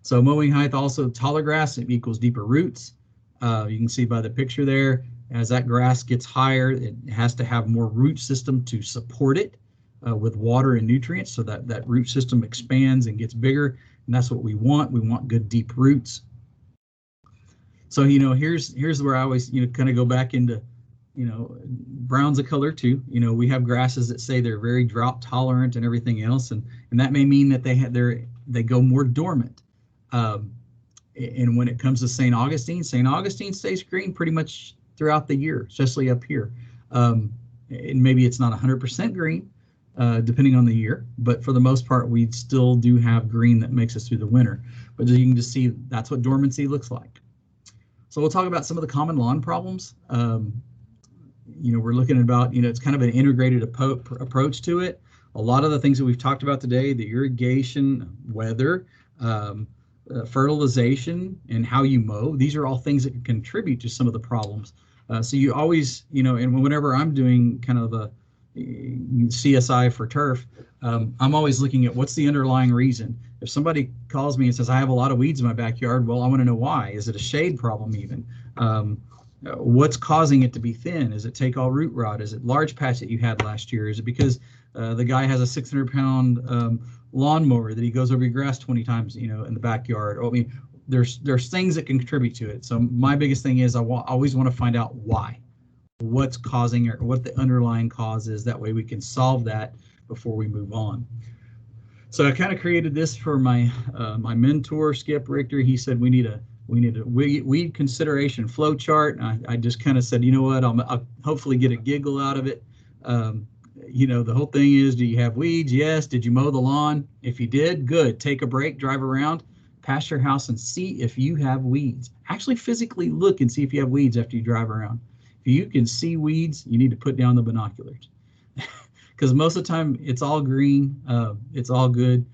So mowing height, also taller grass, it equals deeper roots. You can see by the picture there, as that grass gets higher, it has to have more root system to support it with water and nutrients, so that root system expands and gets bigger, and that's what we want. We want good deep roots. So here's where I always kind of go back into brown's a color too. We have grasses that say they're very drought tolerant and everything else, and that may mean that they go more dormant. And when it comes to St. Augustine stays green pretty much throughout the year, especially up here. And maybe it's not 100% green, depending on the year, but for the most part, we still do have green that makes us through the winter. But you can just see that's what dormancy looks like. So we'll talk about some of the common lawn problems. We're looking at about, it's kind of an integrated approach to it. A lot of the things that we've talked about today, the irrigation, weather, fertilization, and how you mow, these are all things that can contribute to some of the problems. So you always, and whenever I'm doing kind of a CSI for turf, I'm always looking at what's the underlying reason. If somebody calls me and says, I have a lot of weeds in my backyard, well, I want to know why. Is it a shade problem even? What's causing it to be thin? Is it take all root rot? Is it large patch that you had last year? Is it because the guy has a 600-pound lawnmower that he goes over your grass 20 times, in the backyard? There's things that can contribute to it. So my biggest thing is I always want to find out why, what's causing it, or what the underlying cause is. That way we can solve that before we move on. So I kind of created this for my my mentor, Skip Richter. He said we need a weed consideration flow chart. I just kind of said, I'll hopefully get a giggle out of it. You know, the whole thing is, do you have weeds? Yes. Did you mow the lawn? If you did, good. Take a break, drive around, pass your house and see if you have weeds. Actually physically look and see if you have weeds after you drive around. If you can see weeds, you need to put down the binoculars. Because most of the time it's all green, it's all good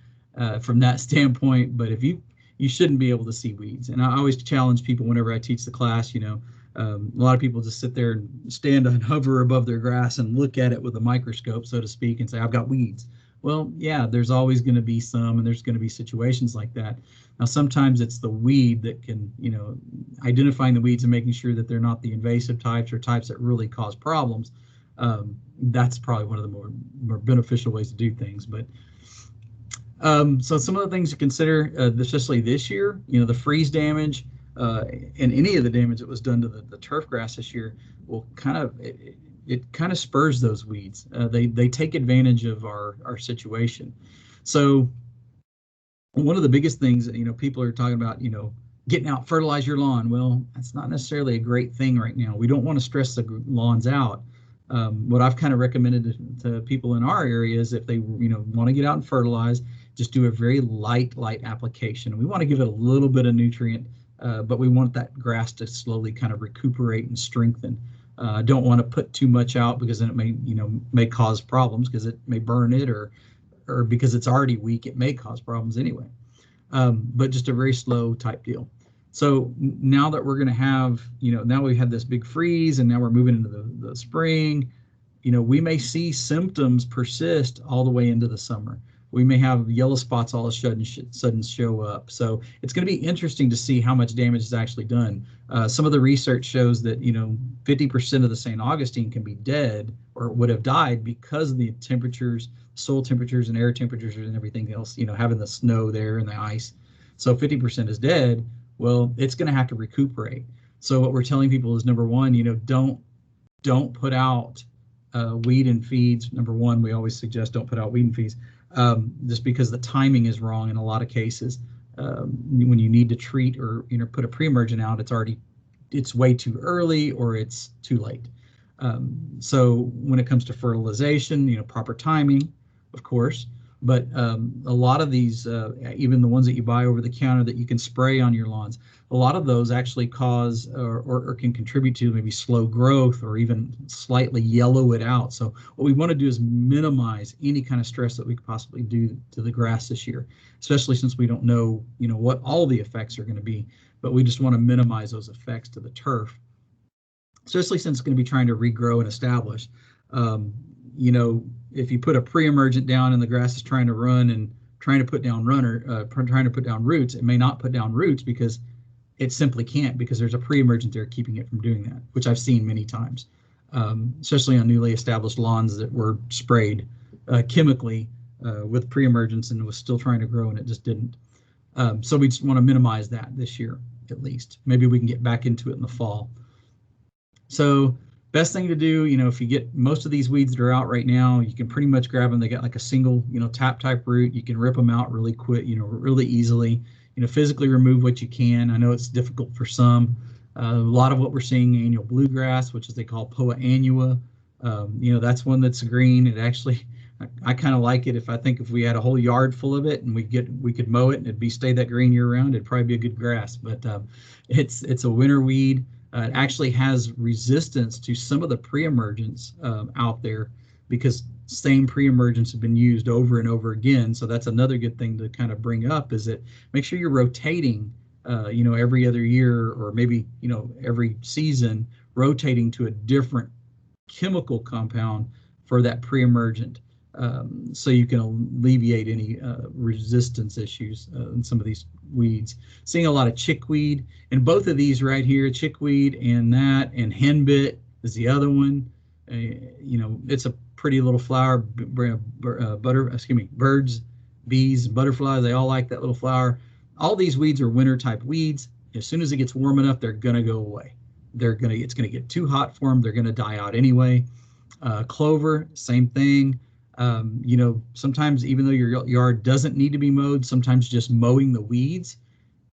from that standpoint. But if you shouldn't be able to see weeds. And I always challenge people whenever I teach the class, you know, a lot of people just sit there and stand and hover above their grass and look at it with a microscope, so to speak, and say, I've got weeds. Well, yeah, there's always going to be some, and there's going to be situations like that. Now, sometimes it's the weed that can, you know, identifying the weeds and making sure that they're not the invasive types or types that really cause problems. That's probably one of the more beneficial ways to do things. But so some of the things to consider, especially this year, you know, the freeze damage and any of the damage that was done to the turf grass this year will kind of, it kind of spurs those weeds. They take advantage of our situation. So one of the biggest things that, you know, people are talking about, you know, getting out, fertilize your lawn. Well, that's not necessarily a great thing right now. We don't want to stress the lawns out. What I've kind of recommended to people in our area is if they, you know, want to get out and fertilize, just do a very light application. We want to give it a little bit of nutrient, but we want that grass to slowly kind of recuperate and strengthen. Don't want to put too much out because then it may, you know, may cause problems because it may burn it, or because it's already weak, it may cause problems anyway. But just a very slow type deal. So now that we're going to have, you know, now we had this big freeze and now we're moving into the spring, you know, we may see symptoms persist all the way into the summer. We may have yellow spots all of a sudden show up. So it's going to be interesting to see how much damage is actually done. Some of the research shows that, you know, 50% of the St. Augustine can be dead or would have died because of the temperatures, soil temperatures and air temperatures and everything else, you know, having the snow there and the ice. So 50% is dead. Well, it's going to have to recuperate. So what we're telling people is, number one, you know, don't put out weed and feeds. Number one, we always suggest don't put out weed and feeds, just because the timing is wrong in a lot of cases. When you need to treat or, you know, put a pre-emergent out, it's way too early or it's too late. So when it comes to fertilization, you know, proper timing, of course. But a lot of these, even the ones that you buy over the counter that you can spray on your lawns, a lot of those actually cause or can contribute to maybe slow growth or even slightly yellow it out. So what we want to do is minimize any kind of stress that we could possibly do to the grass this year, especially since we don't know, you know, what all the effects are going to be. But we just want to minimize those effects to the turf, especially since it's going to be trying to regrow and establish. You know, if you put a pre-emergent down and the grass is trying to run and trying to put down roots, it may not put down roots because it simply can't, because there's a pre-emergent there keeping it from doing that, which I've seen many times, especially on newly established lawns that were sprayed chemically with pre-emergents and was still trying to grow and it just didn't. So we just want to minimize that this year, at least. Maybe we can get back into it in the fall. So best thing to do, you know, if you get most of these weeds that are out right now, you can pretty much grab them. They got like a single, you know, tap type root. You can rip them out really quick, you know, really easily, you know, physically remove what you can. I know it's difficult for some. A lot of what we're seeing, annual bluegrass, which is they call Poa annua. You know, that's one that's green. It actually, I kind of like it. If we had a whole yard full of it and we could mow it and it'd stay that green year round, it'd probably be a good grass. But it's a winter weed. It actually has resistance to some of the pre-emergents out there because same pre-emergents have been used over and over again. So that's another good thing to kind of bring up, is that make sure you're rotating, you know, every other year or maybe, you know, every season, rotating to a different chemical compound for that pre-emergent, so you can alleviate any resistance issues in some of these weeds. Seeing a lot of chickweed, and both of these right here, chickweed and henbit is the other one. You know, it's a pretty little flower. Birds, bees, butterflies, they all like that little flower. All these weeds are winter type weeds. As soon as it gets warm enough, they're gonna go away. It's gonna get too hot for them. They're gonna die out anyway. Clover, same thing. You know, sometimes even though your yard doesn't need to be mowed, sometimes just mowing the weeds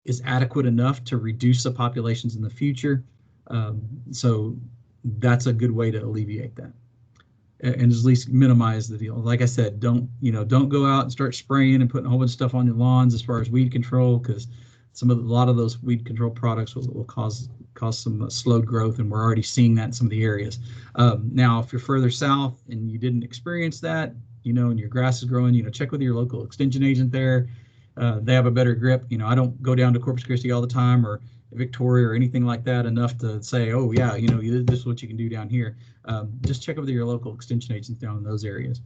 is adequate enough to reduce the populations in the future. So that's a good way to alleviate that. and at least minimize the deal. Like I said, don't go out and start spraying and putting a whole bunch of stuff on your lawns as far as weed control, because a lot of those weed control products will cause some slowed growth, and we're already seeing that in some of the areas. Now, if you're further south and you didn't experience that, and your grass is growing, check with your local extension agent there. They have a better grip. I don't go down to Corpus Christi all the time or Victoria or anything like that enough to say, oh yeah, this is what you can do down here. Just check with your local extension agents down in those areas,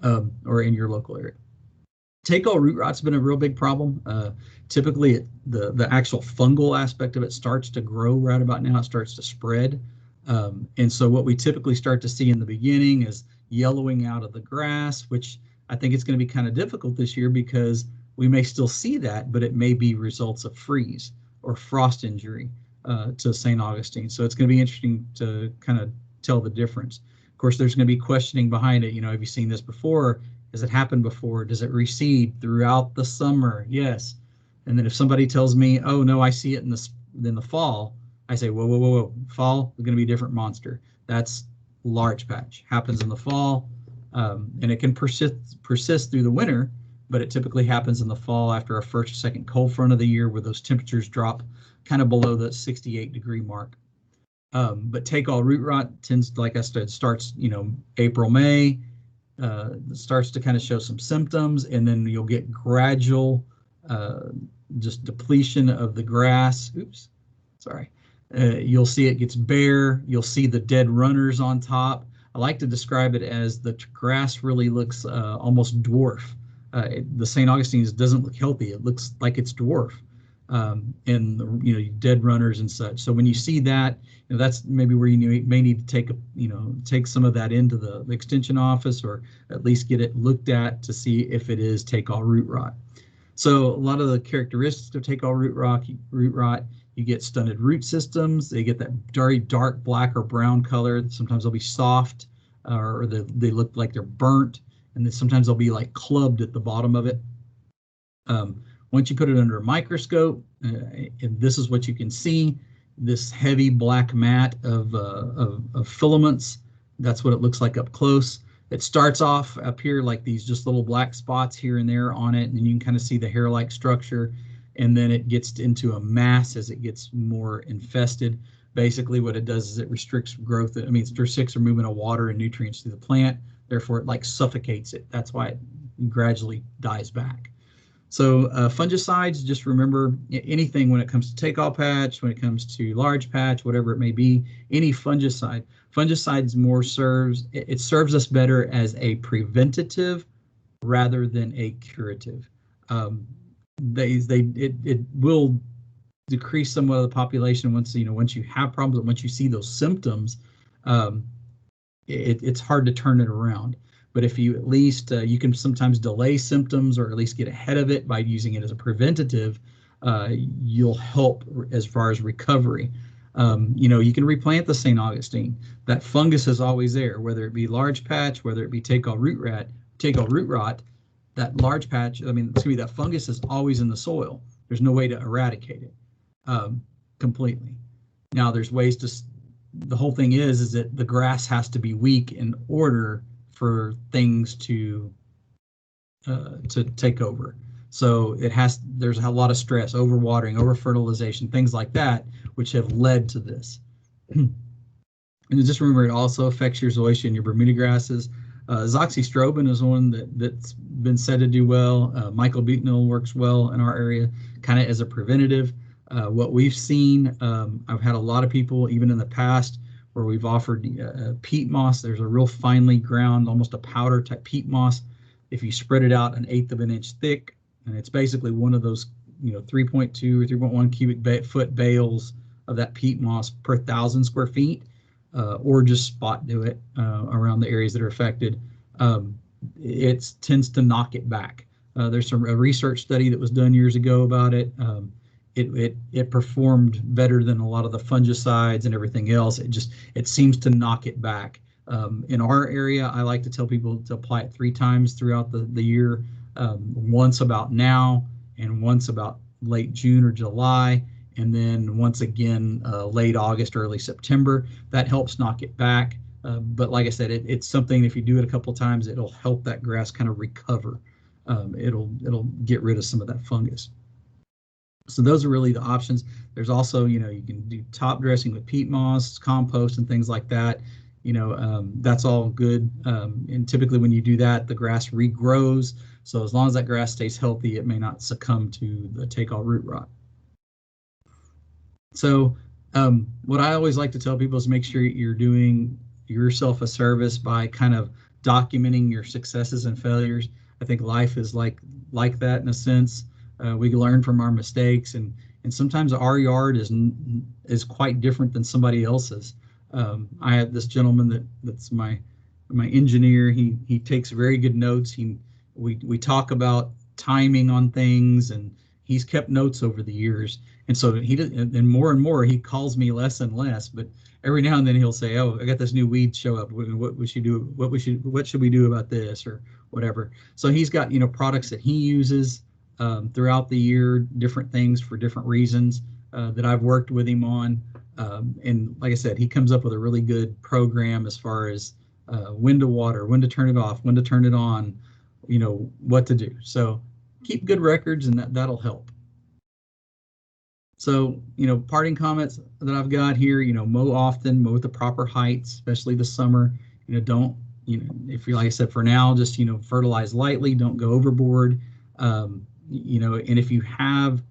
or in your local area. Take-all root rot's been a real big problem. Typically, the actual fungal aspect of it starts to grow right about now. It starts to spread. And so what we typically start to see in the beginning is yellowing out of the grass, which I think it's going to be kind of difficult this year because we may still see that, but it may be results of freeze or frost injury to St. Augustine. So it's going to be interesting to kind of tell the difference. Of course, there's going to be questioning behind it. Have you seen this before? Has it happened before? Does it recede throughout the summer? Yes. And then if somebody tells me, oh no, I see it in the fall, I say, whoa, whoa, whoa, whoa. Fall is going to be a different monster. That's large patch. Happens in the fall, and it can persist through the winter, but it typically happens in the fall after our first or second cold front of the year, where those temperatures drop kind of below the 68-degree mark. But take-all root rot tends, like I said, starts April, May. Starts to kind of show some symptoms, and then you'll get gradual just depletion of the grass. Oops, sorry. You'll see it gets bare. You'll see the dead runners on top. I like to describe it as the grass really looks almost dwarf. The St. Augustine's doesn't look healthy. It looks like it's dwarf, and dead runners and such. So when you see that, that's maybe where you may need to take some of that into the extension office, or at least get it looked at to see if it is take-all root rot. So a lot of the characteristics of take-all root rot, you get stunted root systems. They get that very dark black or brown color. Sometimes they'll be soft, or they look like they're burnt, and then sometimes they'll be like clubbed at the bottom of it. Once you put it under a microscope, and this is what you can see, this heavy black mat of filaments. That's what it looks like up close. It starts off up here like these just little black spots here and there on it, and you can kind of see the hair-like structure, and then it gets into a mass as it gets more infested. Basically what it does is it restricts growth. It restricts the movement of water and nutrients through the plant. Therefore, it like suffocates it. That's why it gradually dies back. So fungicides, just remember anything when it comes to take-all patch, when it comes to large patch, whatever it may be, any fungicide. Fungicides serves us better as a preventative rather than a curative. It will decrease somewhat of the population once you have problems, once you see those symptoms. It's hard to turn it around. But if you at least, you can sometimes delay symptoms, or at least get ahead of it by using it as a preventative, you'll help as far as recovery. You can replant the St. Augustine. That fungus is always there, whether it be large patch, whether it be take-all root rot, that large patch, that fungus is always in the soil. There's no way to eradicate it completely. Now there's ways the whole thing is that the grass has to be weak in order for things to take over. So there's a lot of stress, overwatering, over-fertilization, things like that, which have led to this. And just remember, it also affects your zoysia and your Bermuda grasses. Azoxystrobin is one that's been said to do well. Myclobutanil works well in our area, kind of as a preventative. What we've seen, I've had a lot of people, even in the past, where we've offered peat moss. There's a real finely ground, almost a powder type peat moss. If you spread it out 1/8 of an inch thick, and it's basically one of those 3.2 or 3.1 cubic foot bales of that peat moss per 1,000 square feet, or just spot do it around the areas that are affected. It tends to knock it back. There's a research study that was done years ago about it. It performed better than a lot of the fungicides and everything else. It seems to knock it back. In our area, I like to tell people to apply it 3 times throughout the year, once about now, and once about late June or July, and then once again late August, early September. That helps knock it back. But like I said, it's something, if you do it a couple of times, it'll help that grass kind of recover. It'll get rid of some of that fungus. So those are really the options. There's also, you can do top dressing with peat moss, compost, and things like that. That's all good. And typically when you do that, the grass regrows. So as long as that grass stays healthy, it may not succumb to the take-all root rot. So what I always like to tell people is make sure you're doing yourself a service by kind of documenting your successes and failures. I think life is like that in a sense. We learn from our mistakes, and sometimes our yard is quite different than somebody else's. I have this gentleman that's my engineer. He takes very good notes. We talk about timing on things, and he's kept notes over the years. And so and more he calls me less and less, but every now and then he'll say, "Oh, I got this new weed show up. What should we do about this?" or whatever. So he's got products that he uses throughout the year, different things for different reasons that I've worked with him on. And like I said, he comes up with a really good program as far as when to water, when to turn it off, when to turn it on, what to do. So keep good records, and that'll help. So, parting comments that I've got here, mow often, mow with the proper height, especially the summer. Don't, if you, like I said, for now, just, fertilize lightly, don't go overboard. And if you have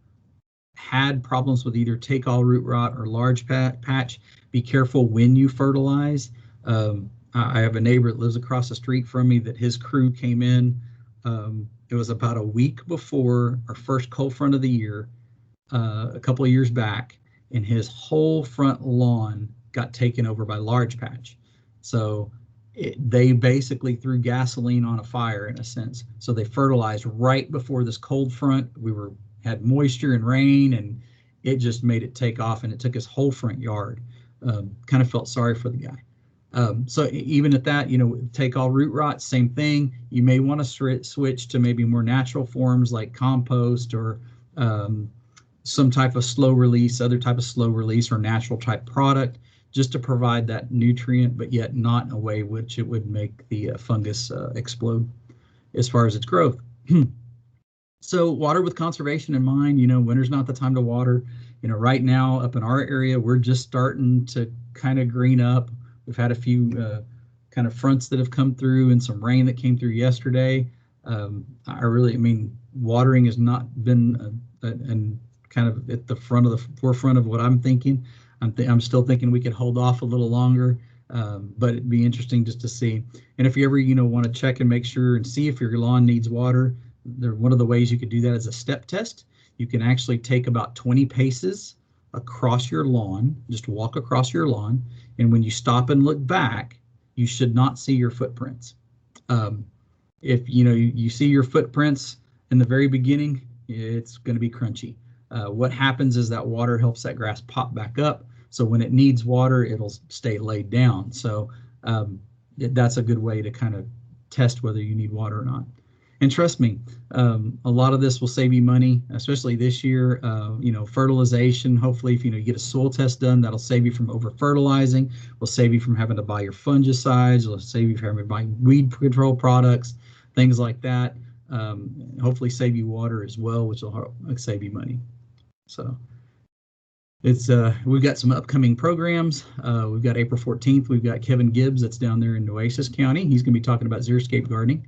had problems with either take-all root rot or large patch, be careful when you fertilize. I have a neighbor that lives across the street from me that his crew came in. It was about a week before our first cold front of the year, a couple of years back, and his whole front lawn got taken over by large patch. So they basically threw gasoline on a fire in a sense. So they fertilized right before this cold front. We had moisture and rain, and it just made it take off, and it took his whole front yard. Kind of felt sorry for the guy. So even at that, take all root rot, same thing. You may want to switch to maybe more natural forms like compost or some type of slow release, other type of slow release or natural type product, just to provide that nutrient, but yet not in a way which it would make the fungus explode as far as its growth. So water with conservation in mind. Winter's not the time to water. Right now up in our area, we're just starting to kind of green up. We've had a few kind of fronts that have come through and some rain that came through yesterday. Watering has not been kind of at the forefront of what I'm thinking. I'm still thinking we could hold off a little longer, but it'd be interesting just to see. And if you ever, want to check and make sure and see if your lawn needs water, one of the ways you could do that is a step test. You can actually take about 20 paces across your lawn, just walk across your lawn, and when you stop and look back, you should not see your footprints. If you see your footprints in the very beginning, it's going to be crunchy. What happens is that water helps that grass pop back up. So when it needs water, it'll stay laid down. So that's a good way to kind of test whether you need water or not. And trust me, a lot of this will save you money, especially this year. Fertilization, hopefully if you get a soil test done, that'll save you from over fertilizing, will save you from having to buy your fungicides, will save you from having to buy weed control products, things like that. Hopefully save you water as well, which will save you money. So we've got some upcoming programs. We've got April 14th, we've got Kevin Gibbs that's down there in Nueces County. He's going to be talking about xeriscape gardening.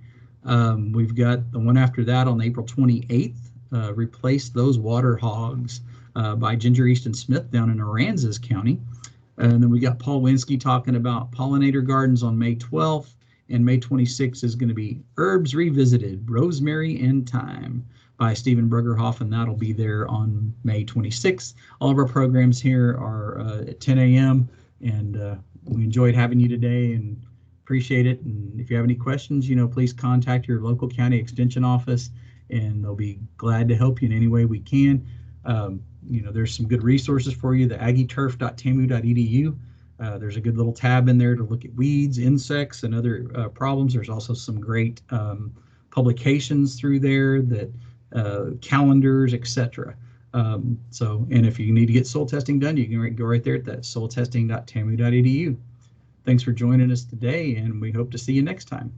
We've got the one after that on April 28th, Replace Those Water Hogs by Ginger Easton Smith down in Aransas County. And then we got Paul Winsky talking about pollinator gardens on May 12th. And May 26th is going to be Herbs Revisited, Rosemary and Thyme by Stephen Bruggerhoff, and that'll be there on May 26th. All of our programs here are at 10 a.m. and we enjoyed having you today and appreciate it. And if you have any questions, please contact your local county extension office, and they'll be glad to help you in any way we can. There's some good resources for you, the aggieturf.tamu.edu. There's a good little tab in there to look at weeds, insects, and other problems. There's also some great publications through there, that calendars, etc. And if you need to get soil testing done, you can go right there at that soiltesting.tamu.edu. Thanks for joining us today, and we hope to see you next time.